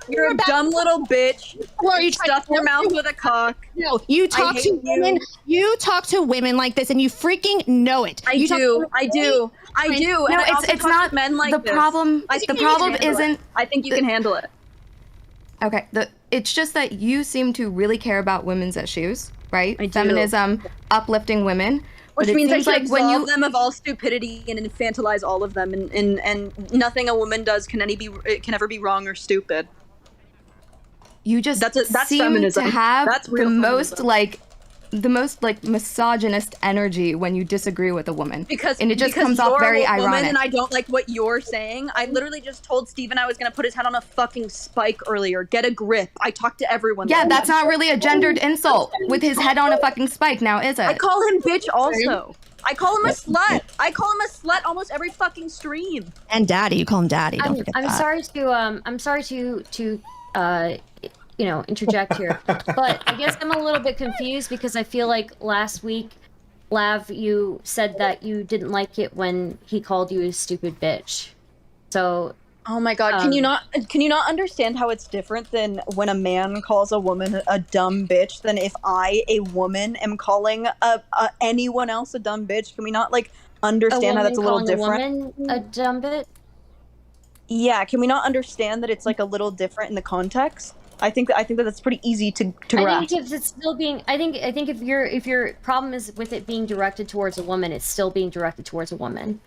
You're a dumb little bitch. Or you stuff your mouth with a cock. No, you talk to women. You talk to women like this, and you freaking know it. I do. No, it's not men like the problem. The problem isn't. I think you can handle it. Okay. It's just that you seem to really care about women's issues, right? I do. Feminism, uplifting women. Which means I should absolve them of all stupidity and infantilize all of them, and nothing a woman does can ever be wrong or stupid. You just that's seem feminism. to have the most feminism. misogynist energy when you disagree with a woman, and it just because comes off very you're a woman ironic. And I don't like what you're saying. I literally just told Steven I was gonna put his head on a fucking spike earlier. Get a grip. I talk to everyone. Yeah, that's not really a gendered insult with his head on a fucking spike, now is it? I call him bitch also. I call him a slut. I call him a slut almost every fucking stream. And daddy, you call him daddy. Don't forget I'm sorry to interject here, but I guess I'm a little bit confused because I feel like last week, Lav, you said that you didn't like it when he called you a stupid bitch. So, oh my god, can you not understand how it's different than when a man calls a woman a dumb bitch than if I, a woman, am calling anyone else a dumb bitch? Can we not understand how that's a little different? A woman a dumb bitch? Yeah, can we not understand that it's a little different in the context? I think that's pretty easy to grasp. I think if it's still being, I think if your problem is with it being directed towards a woman, it's still being directed towards a woman.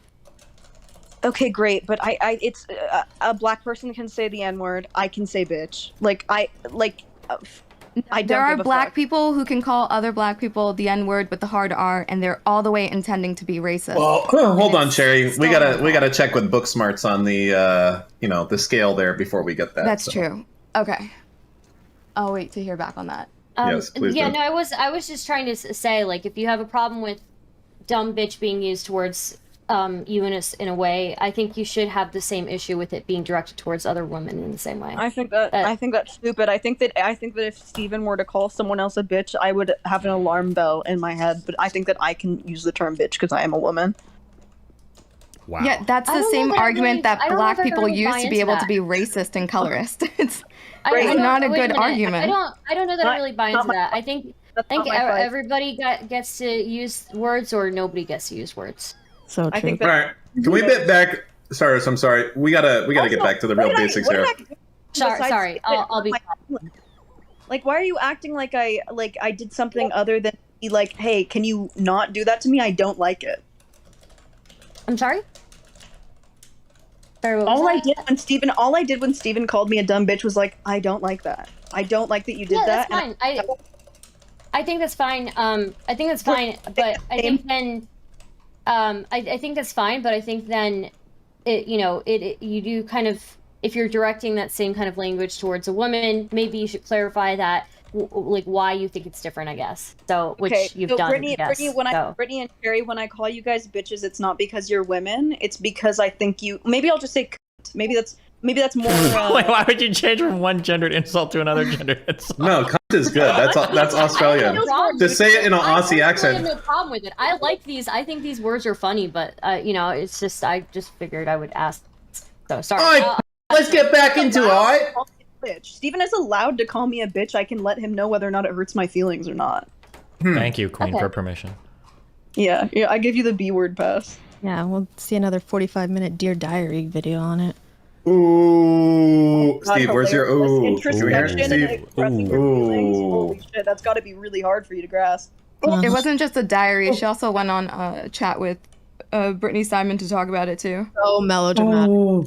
Okay, great, but it's a black person can say the N-word. I can say bitch. There are black people who can call other black people the N-word with the hard R, and they're all the way intending to be racist. Well, hold on, Cherry. We gotta check with book smarts on the the scale there before we get that. That's true. Okay. I'll wait to hear back on that. Yes, please. Yeah, do. no, I was just trying to say, if you have a problem with dumb bitch being used towards you in a way, I think you should have the same issue with it being directed towards other women in the same way. I think that's stupid. I think that if Steven were to call someone else a bitch, I would have an alarm bell in my head. But I think that I can use the term bitch because I am a woman. Wow. Yeah, that's the same argument that black people use to be able to be racist and colorist. It's not a good argument. I don't know that I really buy into that. I think everybody gets to use words, or nobody gets to use words. So true. I think All right, can we bit back? Sorry, I'm sorry. We gotta get back to the real basics here. Sorry. I'll be. Why are you acting like I did something other than be like, hey, can you not do that to me? I don't like it. I'm sorry. All I did when Steven called me a dumb bitch was I don't like that. I don't like that you did that. That's fine. I think that's fine. I think that's fine. But I think then, I think that's fine. But I think then, you do kind of, if you're directing that same kind of language towards a woman, maybe you should clarify that, why you think it's different, I guess. So, which you've done, Brittany, I guess. Brittany and Cherry, when I call you guys bitches, it's not because you're women. It's because I think you. Maybe I'll just say. Maybe that's more. Wait, why would you change from one gendered insult to another gendered insult? No, cunt is good. That's Australian. To say it in an Aussie accent. I have no problem with it. I like these. I think these words are funny, but it's just I just figured I would ask. So sorry. All right, let's get back into it. All right. Steven is allowed to call me a bitch. I can let him know whether or not it hurts my feelings or not. Thank you, Queen, for permission. Yeah, I give you the B word pass. Yeah, we'll see another 45-minute Dear Diary video on it. Ooh, Steve, where's your introspection and expressing your feelings? Ooh. Holy shit, that's got to be really hard for you to grasp. It wasn't just a diary. She also went on a chat with Brittany Simon to talk about it too. So melodramatic. Whoa.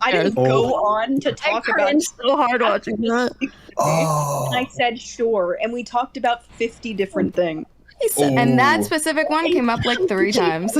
I didn't go on to talk about it so hard watching that. And I said sure, and we talked about 50 different things. And that specific one came up like 3 times.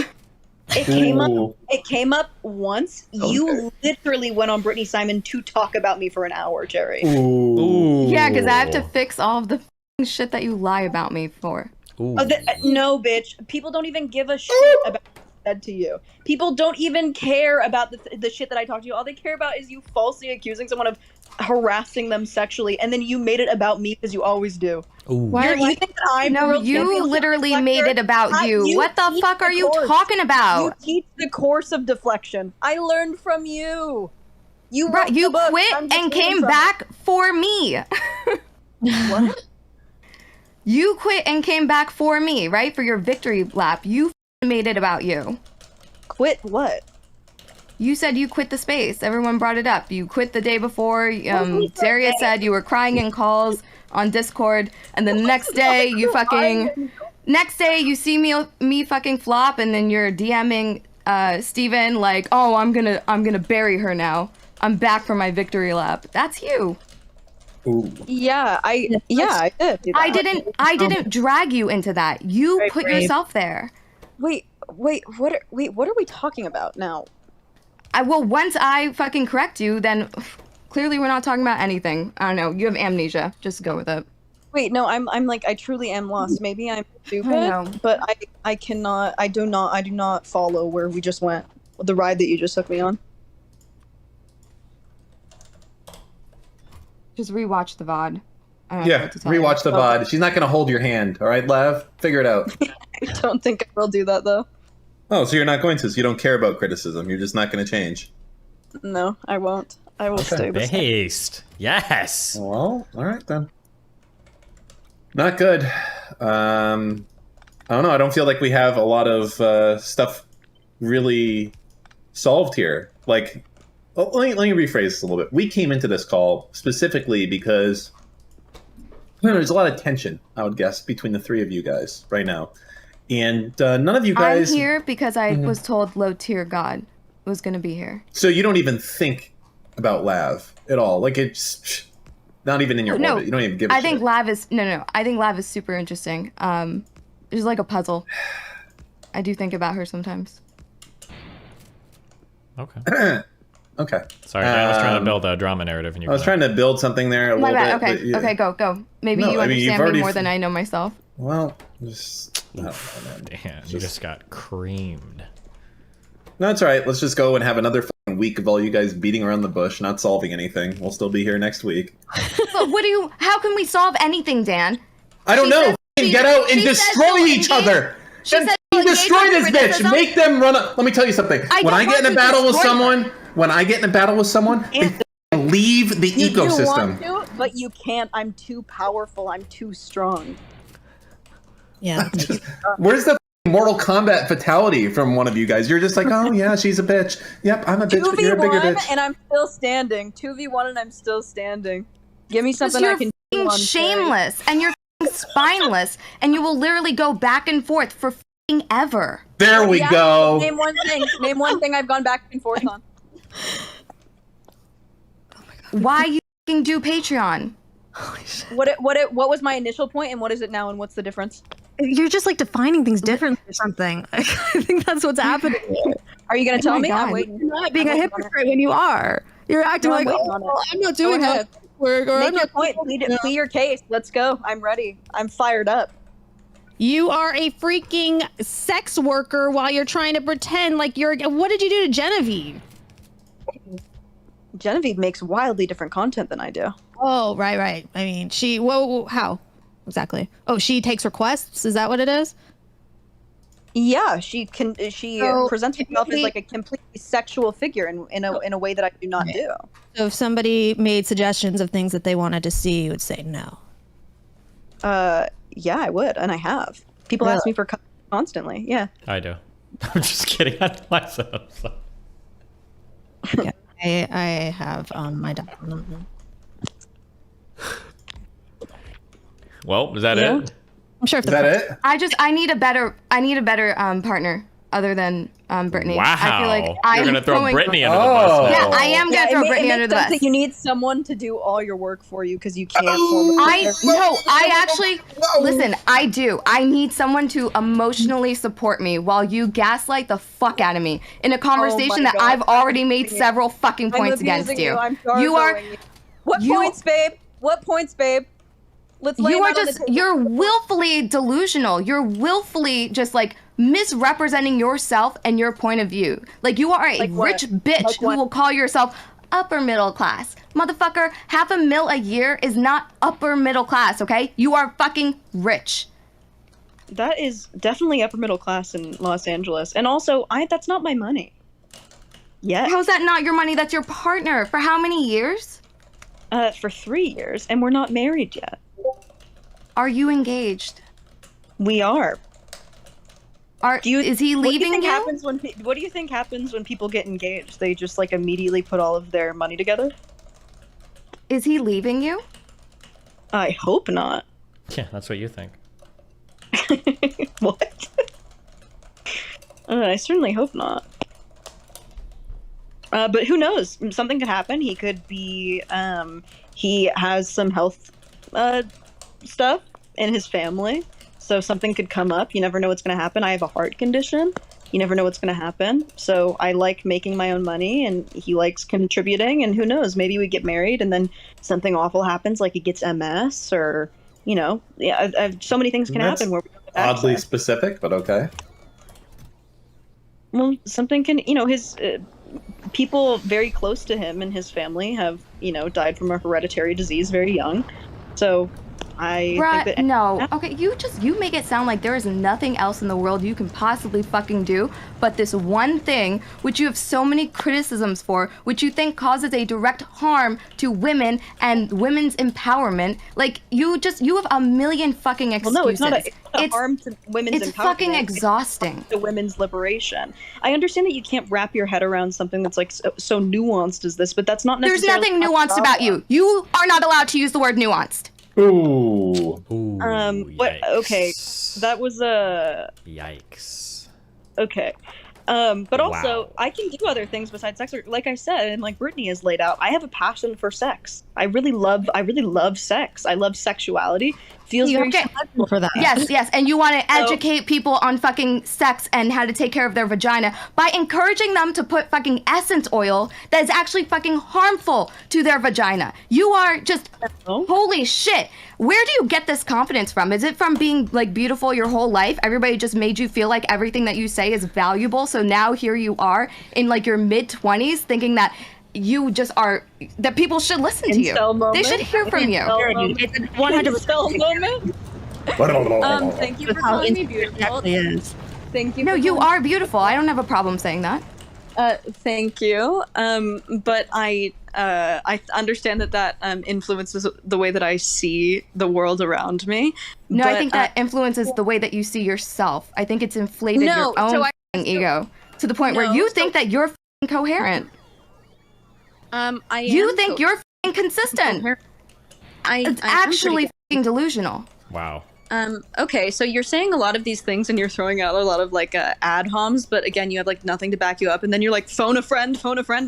It came up once. You literally went on Brittany Simon to talk about me for an hour, Jerry. Ooh. Yeah, because I have to fix all of the shit that you lie about me for. No, bitch. People don't even give a shit about what I said to you. People don't even care about the shit that I talked to you. All they care about is you falsely accusing someone of harassing them sexually, and then you made it about me because you always do. You think that I'm you literally made it about you. What the fuck are you talking about? You teach the course of deflection. I learned from you. You quit and came back for me. What? You quit and came back for me, right? For your victory lap. You made it about you. Quit what? You said you quit the space. Everyone brought it up. You quit the day before. Daria said you were crying in calls on Discord, and then the next day you see me fucking flop, and then you're DMing Steven like, oh, I'm gonna bury her now. I'm back for my victory lap. That's you. Ooh. Yeah, I did. Do that. I didn't drag you into that. You put yourself there. Wait, what are we talking about now? Well, once I fucking correct you, then clearly we're not talking about anything. I don't know. You have amnesia. Just go with it. Wait, no, I'm like, I truly am lost. Maybe I'm stupid, I know. but I do not follow where we just went. The ride that you just took me on. Just rewatch the VOD. Yeah, rewatch the VOD. She's not going to hold your hand. All right, Lev? Figure it out. I don't think I will do that, though. Oh, so you're not going to. So you don't care about criticism. You're just not going to change. No, I won't. I will stay with Based. Yes. Well, all right, then. Not good. I don't know. I don't feel like we have a lot of stuff really solved here. Like, let me rephrase this a little bit. We came into this call specifically because there's a lot of tension, I would guess, between the 3 of you guys right now. And none of you guys... I'm here because I was told low-tier God was going to be here. So you don't even think about Lav at all? Like, it's not even in your orbit? You don't even give a shit? I think Lav is... No. I think Lav is super interesting. It's like a puzzle. I do think about her sometimes. Okay. Okay. Sorry, I was trying to build a drama narrative, and you. I was trying to build something there a little bit. Okay, but, okay, go. Maybe you understand me more than I know myself. Well, just... Damn, you just got creamed. No, that's all right. Let's just go and have another fucking week of all you guys beating around the bush, not solving anything. We'll still be here next week. But how can we solve anything, Dan? I don't know. Get out and destroy each other. Destroy this bitch. Make them run up. Let me tell you something. When I get in a battle with someone, they leave the ecosystem. You want to, but you can't. I'm too powerful. I'm too strong. Yeah. Where's the Mortal Kombat fatality from one of you guys? You're just like, oh yeah, she's a bitch. Yep, I'm a bitch, but you're a bigger bitch. And I'm still standing. 2v1 and I'm still standing. Give me something I can do. You're shameless and you're spineless, and you will literally go back and forth for ever. There we go. Name one thing. Name one thing I've gone back and forth on. Why you do Patreon? What was my initial point and what is it now and what's the difference? You're just like defining things differently or something. I think that's what's happening here. Are you gonna tell me? God. I'm waiting. You're not being a hypocrite when you are. You're acting like, I'm not doing that work. Or Make your point. Plead your case. Let's go. I'm ready. I'm fired up. You are a freaking sex worker while you're trying to pretend like you're. What did you do to Genevieve? Genevieve makes wildly different content than I do. Oh, right. I mean, how? Exactly. Oh, she takes requests? Is that what it is? Yeah, she presents herself as like a completely sexual figure in a way that I do not do. So if somebody made suggestions of things that they wanted to see, you would say no. Yeah, I would, and I have. People ask me for constantly. Yeah. I do. I'm just kidding. I do myself. So. Yeah, I have my document. Well, is that it? I'm sure if Is that it? I need a better partner other than Brittany. Wow. I feel like You're I'm gonna throw going- Brittany under the bus. Yeah, I am gonna throw Brittany under the bus. That you need someone to do all your work for you because you can't. Listen, I do. I need someone to emotionally support me while you gaslight the fuck out of me in a conversation that I've already made several fucking points against you. You are. What points, babe? What points, babe? Let's lay You are them out on the just. table. You're willfully delusional. You're willfully just like misrepresenting yourself and your point of view. Like you are a rich bitch who will call yourself upper middle class. Motherfucker, $500,000 a year is not upper middle class, okay? You are fucking rich. That is definitely upper middle class in Los Angeles. And also, that's not my money. Yeah. How's that not your money? That's your partner. For how many years? For 3 years, and we're not married yet. Are you engaged? We are. Is he leaving you? What do you think happens when people get engaged? They just like immediately put all of their money together? Is he leaving you? I hope not. Yeah, that's what you think. What? I certainly hope not. But who knows? Something could happen. He could be, he has some health stuff in his family. So something could come up. You never know what's going to happen. I have a heart condition. You never know what's going to happen. So I like making my own money, and he likes contributing. And who knows? Maybe we get married, and then something awful happens, like he gets MS, or so many things can happen. Where we don't have Oddly access. specific, but okay. Well, something can, his people very close to him and his family have, died from a hereditary disease very young. So I think that no. Okay, you make it sound like there is nothing else in the world you can possibly fucking do but this one thing, which you have so many criticisms for, which you think causes a direct harm to women and women's empowerment. Like, you have a million fucking excuses. Well, no, it's not a harm to women's empowerment. It's fucking exhausting. It's to women's liberation. I understand that you can't wrap your head around something that's like so nuanced as this, but that's not necessarily. There's nothing nuanced about you. You are not allowed to use the word nuanced. Ooh. What? Okay, that was a. Yikes. Okay. But also, I can do other things besides sex. Like I said, and like Brittany has laid out, I have a passion for sex. I really love sex. I love sexuality. Feels very pleasurable for that. Yes, and you want to educate people on fucking sex and how to take care of their vagina by encouraging them to put fucking essence oil that is actually fucking harmful to their vagina. You are just, holy shit. Where do you get this confidence from? Is it from being like beautiful your whole life? Everybody just made you feel like everything that you say is valuable. So now here you are in like your mid-20s thinking that you just are, that people should listen to you. They should hear from you. It's a 100% moment. Thank you for calling me beautiful. Thank you. No, you are beautiful. I don't have a problem saying that. Thank you. But I understand that influences the way that I see the world around me. No, but, I think that influences the way that you see yourself. I think it's inflated your own ego to the point where you think that you're coherent. You think you're consistent. It's actually delusional. Wow. Okay, so you're saying a lot of these things and you're throwing out a lot of like ad homs, but again, you have like nothing to back you up, and then you're like, phone a friend,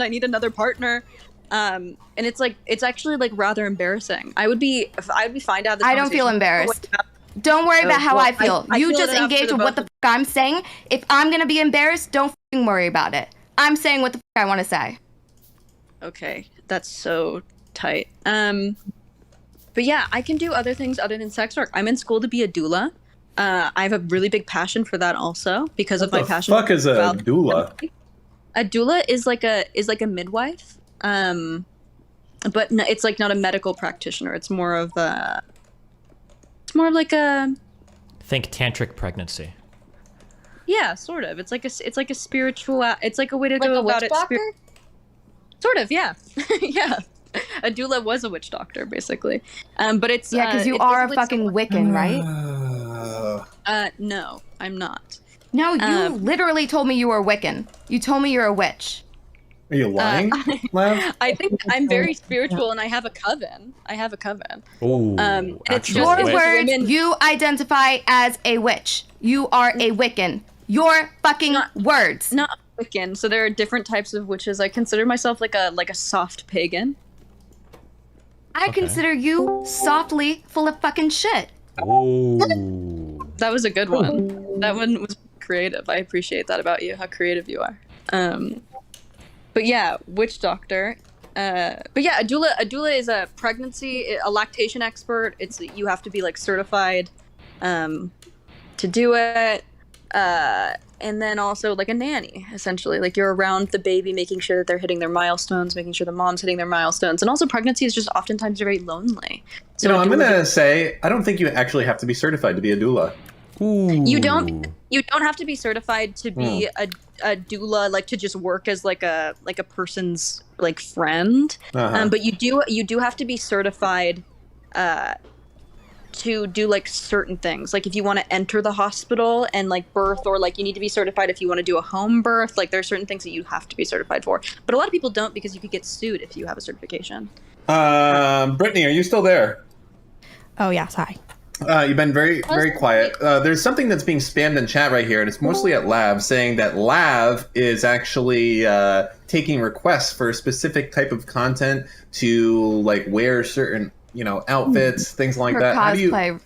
I need another partner. And it's like, it's actually like rather embarrassing. I would be fine to have this I don't feel embarrassed. Don't worry about how I feel. You just engage with what the fuck I'm saying. If I'm gonna be embarrassed, don't fucking worry about it. I'm saying what the fuck I want to say. Okay, that's so tight. But yeah, I can do other things other than sex work. I'm in school to be a doula. I have a really big passion for that also because of my passion. What the fuck is a doula? A doula is like a midwife. But no, it's like not a medical practitioner. It's more of like a. Think tantric pregnancy. Yeah, sort of. It's like a spiritual. It's like a way to Like go a about witch it. doctor? Sort of, yeah, yeah. A doula was a witch doctor, basically. But it's because you are a fucking Wiccan, right? No, I'm not. No, you literally told me you were Wiccan. You told me you're a witch. Are you lying, Lav? I think I'm very spiritual, and I have a coven. Oh, and it's actual just- Your witch. words, women- you identify as a witch. You are a Wiccan. Your fucking words. Not Wiccan. So there are different types of witches. I consider myself like a soft pagan. I consider you softly full of fucking shit. Oh. That was a good one. That one was creative. I appreciate that about you. How creative you are. But yeah, witch doctor. But yeah, a doula is a lactation expert. You have to be like certified to do it. And then also like a nanny, essentially. Like you're around the baby, making sure that they're hitting their milestones, making sure the mom's hitting their milestones. And also pregnancy is just oftentimes very lonely. So I'm gonna say I don't think you actually have to be certified to be a doula. Ooh. You don't have to be certified to be a doula, like to just work as like a person's like friend. But you do have to be certified to do like certain things. Like if you want to enter the hospital and like birth, or like you need to be certified if you want to do a home birth. Like there are certain things that you have to be certified for. But a lot of people don't, because you could get sued if you have a certification. Brittany, are you still there? Oh yes, hi. You've been very, very quiet. There's something that's being spammed in chat right here, and it's mostly at Lav, saying that Lav is actually taking requests for a specific type of content to like wear certain, outfits, things like For that. cosplay.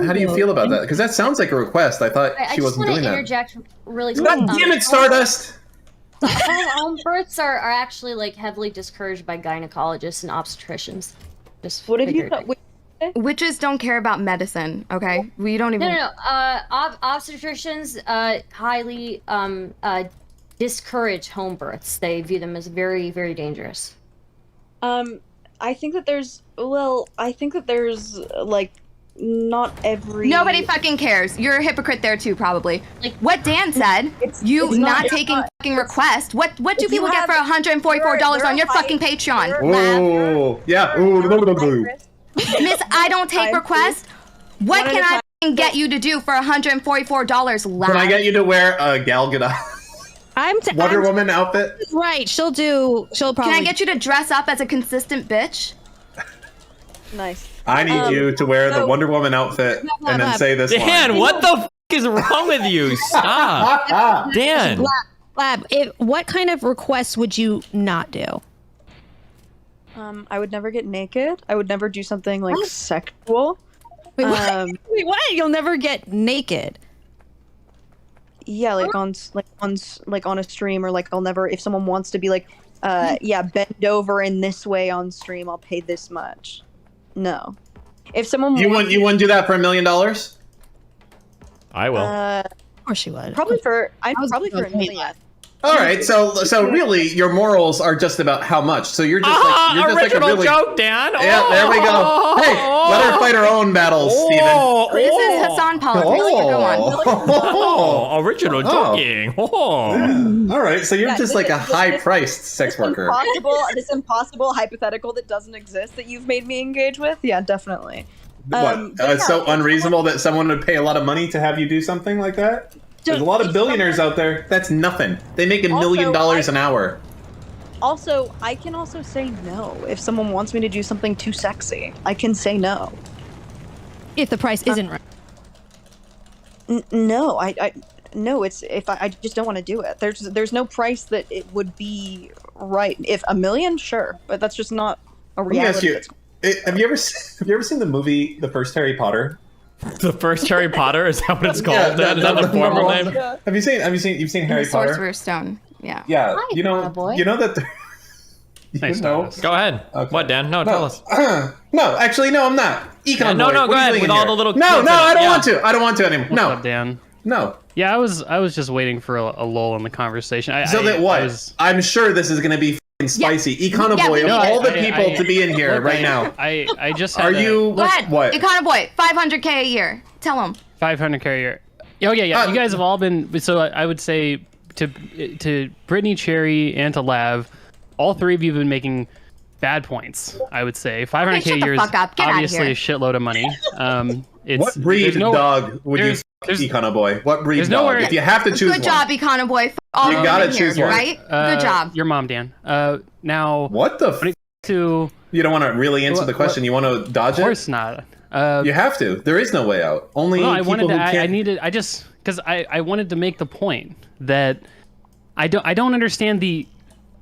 How do you feel about that? Because that sounds like a request. I thought I she just wasn't want doing to that. interject really quick. God damn it, Stardust! Home births are actually like heavily discouraged by gynecologists and obstetricians. Just What have you figured. thought? Witches don't care about medicine, okay? We don't even... No. Obstetricians highly discourage home births. They view them as very, very dangerous. I think that there's like not every. Nobody fucking cares. You're a hypocrite there too, probably. Like what Dan said, you it's not not- taking fucking requests. What do If you people get have- for $144 on your verify- fucking Patreon? Lav? Oh, yeah. Ooh, Miss, I don't take Time, requests. What One at can a I time. fucking get you to do for $144, Lav? Can I get you to wear a Gal Gadot Wonder Woman outfit? Right, she'll probably. Can I get you to dress up as a consistent bitch? Nice. I need you to wear the Wonder Woman outfit and then say this Dan, line. what the f is wrong with you? Stop. Dan. Lab? What kind of requests would you not do? I would never get naked. I would never do something like sexual. Wait, what? Wait, what? You'll never get naked. Yeah, like on a stream, or like I'll never, if someone wants to be like, bend over in this way on stream, I'll pay this much. No. If someone You wouldn't do that for $1 million? I will. Of course she would. probably for I was probably for a gonna say million. All right, so really, your morals are just about how much. So you're just original like a really joke, Dan. Yeah, there we go. Hey, let her fight her own battles, Steven. This is Hassan politics. Go on. Oh, original joking. Oh. All right, so you're Yeah, just like a high-priced sex worker. This impossible hypothetical that doesn't exist that you've made me engage with. Yeah, definitely. What? but It's so unreasonable that someone would pay a lot of money to have you do something like that? There's a lot of billionaires out there. That's nothing. They make $1 million an hour. Also, I can also say no if someone wants me to do something too sexy. I can say no. If the price isn't right. No, no. It's if I just don't want to do it. There's no price that it would be right. If $1 million, sure, but that's just not a Let me ask reality. you: Have you ever seen the movie The First Harry Potter? The first Harry Potter, is that what it's called? Yeah, Is that the formal name? Yeah. Have you seen Harry The Potter? Sorcerer's Stone. Yeah. Yeah, Hi, you know boy. that. Nice stars. Go ahead. Okay. What, Dan? No, tell us. No, actually, no, I'm not. Econ no, boy, no, what go are you ahead, doing with in all here? the little No, kids no, in it, I don't yeah. want to. I don't want to anymore. What's No, up, Dan? no. Yeah, I was just waiting for a lull in the conversation. I'm sure this is going to be f***ing spicy. Econ Yeah, boy, of no, all the I- people I- to be in here look, right now. I just had Are you? Go ahead. What? Econo boy, $500K a year. Tell him. 500 a year. Oh yeah. You guys have all been. So I would say to Brittany, Cherry, and to Lav, all three of you have been making bad points. I would say 500K shut a the year is fuck up. Get outta obviously here. a shitload of money. It's What breed there's no- dog would you there's- f*** Econ boy? What breed there's dog? nowhere- If you have to choose Good one. job, Econo boy. all You over gotta here, choose one. right? Good job. Your mom, Dan. Now, What the? when it comes to You don't want to really answer the question. You want to dodge of it? course not. You have to. There is no way out. Only No, I people wanted who to. can't. I wanted to make the point that I don't understand the.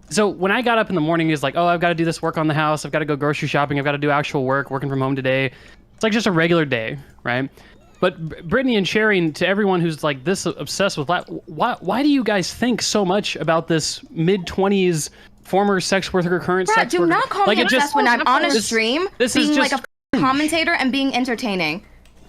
So when I got up in the morning, it's like, oh, I've got to do this work on the house. I've got to go grocery shopping. I've got to do actual work, working from home today. It's like just a regular day, right? But Brittany and Sherry, to everyone who's like this obsessed with why do you guys think so much about this mid-20s former sex worker, current Brad, sex do worker? not call like me obsessed when I'm on a stream, this is being just like a commentator and being entertaining.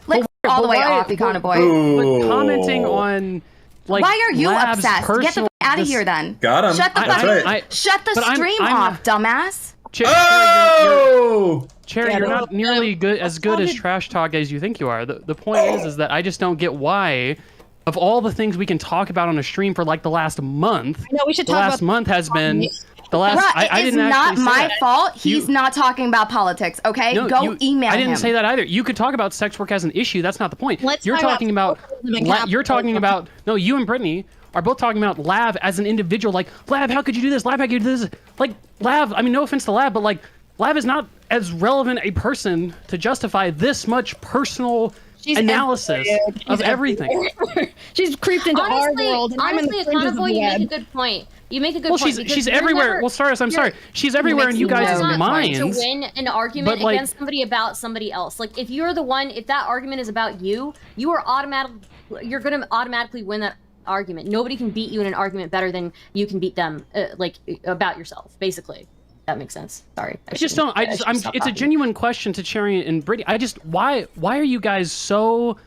Like, But all the way why- off, Econo Boy. But commenting on like Why are you Lab's obsessed? Get the personal- fuck out of this- here then. Got him. Shut the That's fuck right. Shut the But I'm- stream I'm- off, dumbass. Oh! Cherry, you're not nearly as good as trash talk as you think you are. The point is that I just don't get why, of all the things we can talk about on a stream for like the last month, No, we should the talk last about month has been the last. Bruh, I it's didn't not actually say my that. fault. He's You- not talking about politics, okay? No, Go email him. I didn't say that either. You could talk about sex work as an issue. That's not the point. Let's You're talk about talking about. capitalism and You're talking about. No, you and Brittany are both talking about Lav as an individual. Like, Lav, how could you do this? Lav, how could you do this? Like, Lav. I mean, no offense to Lav, but like, Lav is not as relevant a person to justify this much personal analysis of everything. She's creeped into our world, and I'm in the honestly, fringes of Econo Boy, the you make a web. good point. You make a good Well, point. she's because you're everywhere. never- Well, Stardust, I'm sorry. She's everywhere in you makes guys' no You're not trying minds. to win an argument but, like- against somebody about somebody else. Like, if you're the one, if that argument is about you, you're gonna automatically win that argument. Nobody can beat you in an argument better than you can beat them, like, about yourself, basically. That makes sense. Sorry. I just don't. It's a genuine question to Cherry and Brittany. Why are you guys so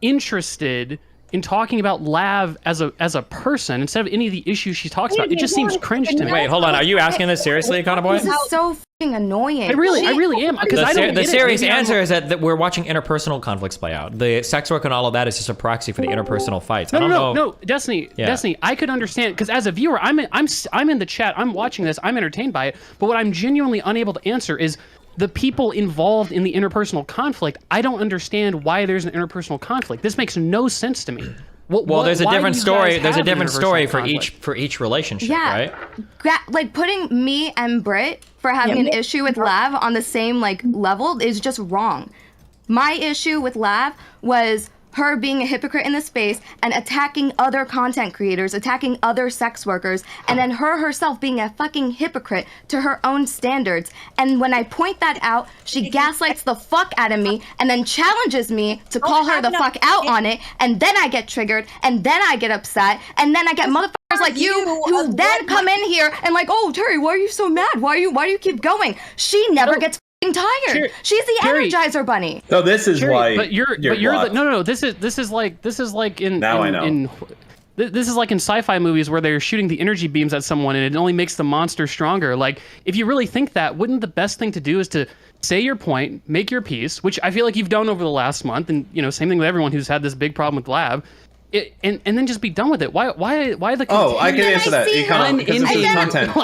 interested in talking about Lav as a person instead of any of the issues she talks about? It just seems cringe to me. Wait, hold on. Are you asking this seriously, Econo Boy? This is so fucking annoying. I really am because I don't The get it. serious Maybe I'm- answer is that we're watching interpersonal conflicts play out. The sex work and all of that is just a proxy for the interpersonal fights. I don't know. No, Destiny, Yeah. Destiny. I could understand because as a viewer, I'm in the chat. I'm watching this. I'm entertained by it. But what I'm genuinely unable to answer is the people involved in the interpersonal conflict. I don't understand why there's an interpersonal conflict. This makes no sense to me. Well, there's a why do different you story. guys There's a have an different story interpersonal for each relationship, Yeah. right? Like, putting me and Britt for having an issue with Lav on the same, like, level is just wrong. My issue with Lav was her being a hypocrite in the space and attacking other content creators, attacking other sex workers, and then her herself being a fucking hypocrite to her own standards. And when I point that out, she gaslights the fuck out of me and then challenges me to call her the fuck out on it, and then I get triggered, and then I get upset, and then I get motherfuckers like you who then come in here and like, oh, Terry, why are you so mad? Why do you keep going? She never gets tired. She's the Terry, Energizer Bunny. So this is why. But you're blocked. no. This is like in Now I know. This is like in sci-fi movies where they're shooting the energy beams at someone and it only makes the monster stronger. Like, if you really think that, wouldn't the best thing to do is to say your point, make your piece, which I feel like you've done over the last month, and same thing with everyone who's had this big problem with Lab. And then just be done with it. Why the? Oh, I can answer that. Because it's just content.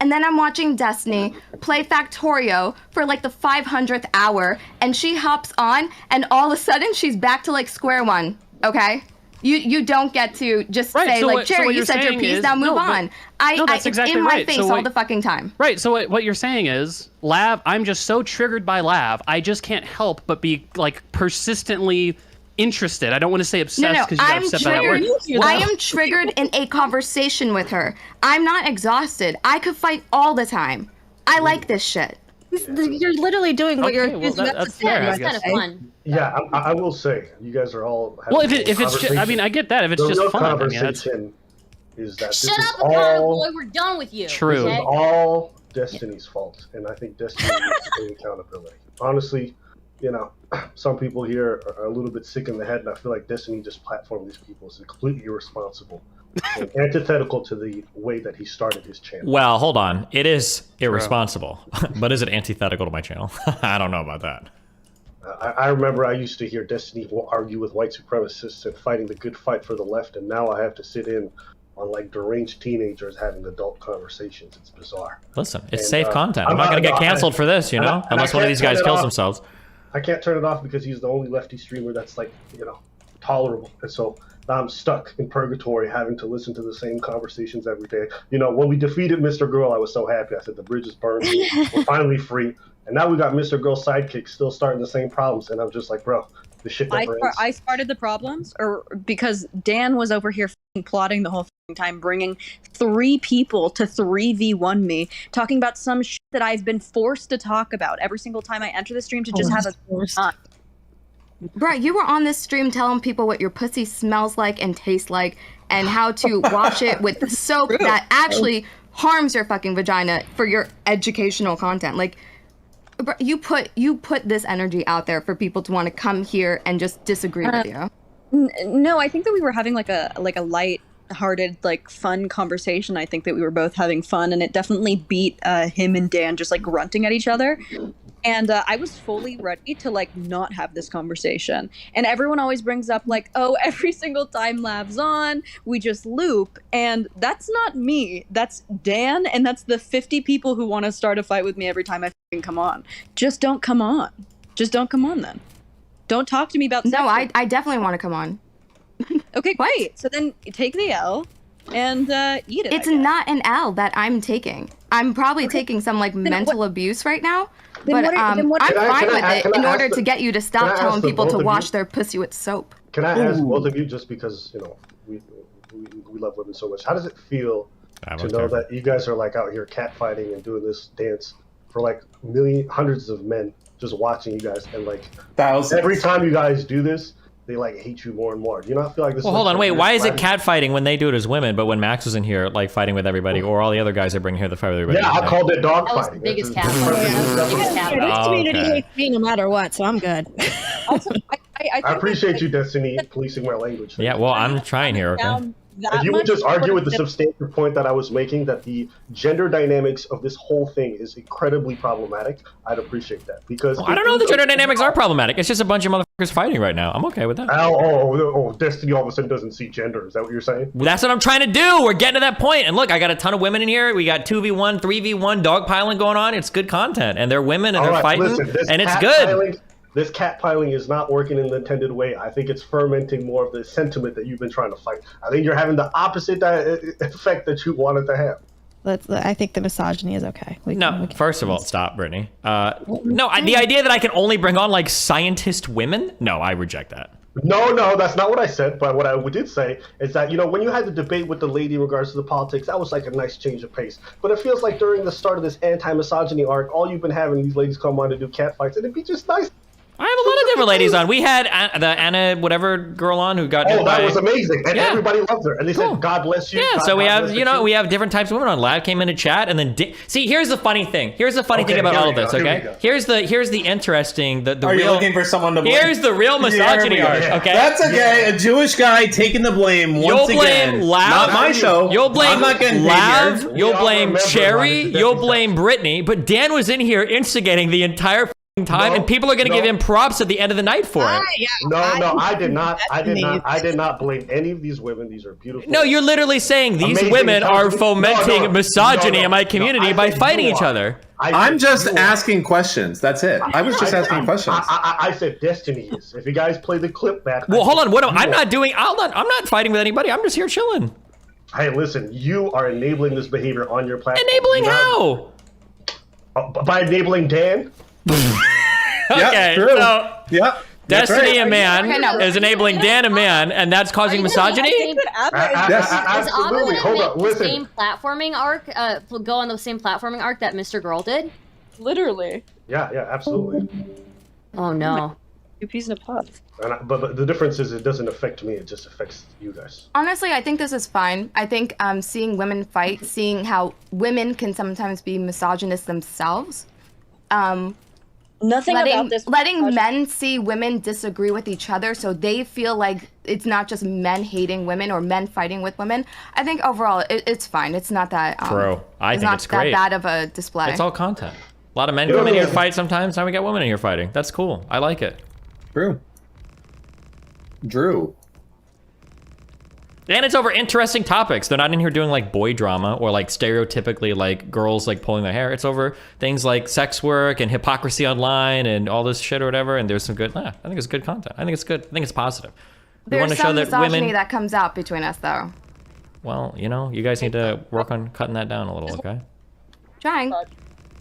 And then I'm watching Destiny play Factorio for like the 500th hour, and she hops on, and all of a sudden she's back to like square one. Okay, you don't get to just say so like, what Cherry, you you're said your saying piece, is- now move no, but- on. that's It's exactly in my right. face So all what- the fucking time. Right. So what you're saying is, Lav, I'm just so triggered by Lav, I just can't help but be like persistently interested. I don't want to say obsessed because you got I'm upset by that triggered. word. I am triggered in a conversation with her. I'm not exhausted. I could fight all the time. I like this shit. You're literally doing what you're Okay, well, accusing us that's of fair, I doing. guess. Kind of fun. Yeah, I will say, you guys are all. Well, if having a it's just, I conversation. mean, I get that. If it's The just real fun, I mean, that's conversation is that Shut this up, is Econo all, Boy. We're done with you. True. this Okay? is all Destiny's fault, and I think Destiny needs to take accountability. Honestly, some people here are a little bit sick in the head, and I feel like Destiny just platformed these people as completely irresponsible and antithetical to the way that he started his channel. Well, hold on. It is irresponsible, but is it antithetical to my channel? I don't know about that. I remember I used to hear Destiny argue with white supremacists and fighting the good fight for the left, and now I have to sit in on like deranged teenagers having adult conversations. It's bizarre. Listen, it's And, safe content. I'm not going to get canceled for this, unless one of these guys kills themselves. I can't turn it off because he's the only lefty streamer that's like, tolerable. And so I'm stuck in purgatory having to listen to the same conversations every day. You know, when we defeated Mr. Girl, I was so happy. I said, the bridge is burned. We're finally free. And now we got Mr. Girl's sidekick still starting the same problems. And I'm just like, bro, the shit never ends. I started the problems, or because Dan was over here plotting the whole time, bringing 3 people to 3v1 me, talking about some shit that I've been forced to talk about every single time I enter the stream to just have a time. Right, you were on this stream telling people what your pussy smells like and tastes like, and how to wash it with soap that actually harms your fucking vagina for your educational content. Like, bro, you put this energy out there for people to want to come here and just disagree with you. No, I think that we were having like a light-hearted, like fun conversation. I think that we were both having fun, and it definitely beat him and Dan just like grunting at each other. And I was fully ready to like not have this conversation. And everyone always brings up like, oh, every single time Lav's on, we just loop. And that's not me. That's Dan, and that's the 50 people who want to start a fight with me every time I fucking come on. Just don't come on. Just don't come on then. Don't talk to me about sex. No, I definitely want to come on. Okay, great. So then take the L and eat it. It's not an L that I'm taking. I'm probably taking some like mental abuse right now. But I'm fine with it in order to get you to stop telling people to wash their pussy with soap. Can I ask both of you, just because, you know, we love women so much, how does it feel to know that you guys are like out here catfighting and doing this dance for like hundreds of men just watching you guys, and like thousands every time you guys do this, they like hate you more and more? Do you not feel like this? Well, hold on, wait. Why is it catfighting when they do it as women, but when Max was in here, like fighting with everybody, or all the other guys are bringing here the fight with everybody? Yeah, I called it dog fighting. The biggest catfighting. This community hates me no matter what, so I'm good. Also, I appreciate you, Destiny, policing my language. Yeah, well, I'm trying here, okay? If you would just argue with the substantive point that I was making, that the gender dynamics of this whole thing is incredibly problematic, I'd appreciate that. Because I don't know if the gender dynamics are problematic. It's just a bunch of motherfuckers fighting right now. I'm okay with that. Destiny all of a sudden doesn't see gender. Is that what you're saying? Well, that's what I'm trying to do. We're getting to that point. And look, I got a ton of women in here. We got 2v1, 3v1 dogpiling going on. It's good content. And they're women and they're fighting. And it's good. This catpiling is not working in the intended way. I think it's fermenting more of the sentiment that you've been trying to fight. I think you're having the opposite effect that you wanted to have. I think the misogyny is okay. First of all, stop, Brittany. The idea that I can only bring on like scientist women? No, I reject that. No, that's not what I said. But what I did say is that, you know, when you had the debate with the lady in regards to the politics, that was like a nice change of pace. But it feels like during the start of this anti-misogyny arc, all you've been having these ladies come on to do catfights, and it'd be just nice. I have a lot of different ladies on. We had the Anna whatever girl on who got. That was amazing, and everybody loved her. And they said, "God bless you." Yeah, so we have, we have different types of women on. Lav came in to chat, and then see. Here's the funny thing. Here's the funny thing about all of this. Okay, here's the interesting. The Are real. You looking for someone to blame? Here's the real misogyny arc. Okay, that's okay. A Jewish guy taking the blame once again. You'll blame Lav. Not my show. You'll blame I'm not getting Lav. paid here. You'll blame Cherry. You'll blame Brittany. But Dan was in here instigating the entire time, and people are going to give him props at the end of the night for it. I did not. I did not blame any of these women. These are beautiful. No, you're literally saying these women are fomenting misogyny in my community by fighting each other. I'm just asking questions. That's it. I was just asking questions. I said Destiny is. If you guys play the clip back. Well, hold on. I'm not doing. I'm not fighting with anybody. I'm just here chilling. Hey, listen. You are enabling this behavior on your platform. Enabling how? By enabling Dan. Okay, true. so Destiny, right. a man, is enabling Dan, a man, and that's causing misogyny? Absolutely. Hold on, listen. Same platforming arc, go on the same platforming arc that Mr. Girl did? Literally. Yeah, absolutely. Oh no. Two peas in a pod. But the difference is it doesn't affect me, it just affects you guys. Honestly, I think this is fine. I think seeing women fight, seeing how women can sometimes be misogynist themselves, letting men see women disagree with each other so they feel like it's not just men hating women or men fighting with women. I think overall it's fine. It's not that I think it's great. That bad of a display. It's all content. A lot of men come in here to fight sometimes. Now we got women in here fighting. That's cool. I like it. Drew. And it's over interesting topics. They're not in here doing like boy drama or like stereotypically like girls like pulling their hair. It's over things like sex work and hypocrisy online and all this shit or whatever. And there's some good, I think it's good content. I think it's good. I think it's positive. We want There's to show some that misogyny women. that comes out between us, though. Well, you know, you guys need to work on cutting that down a little, okay? Trying.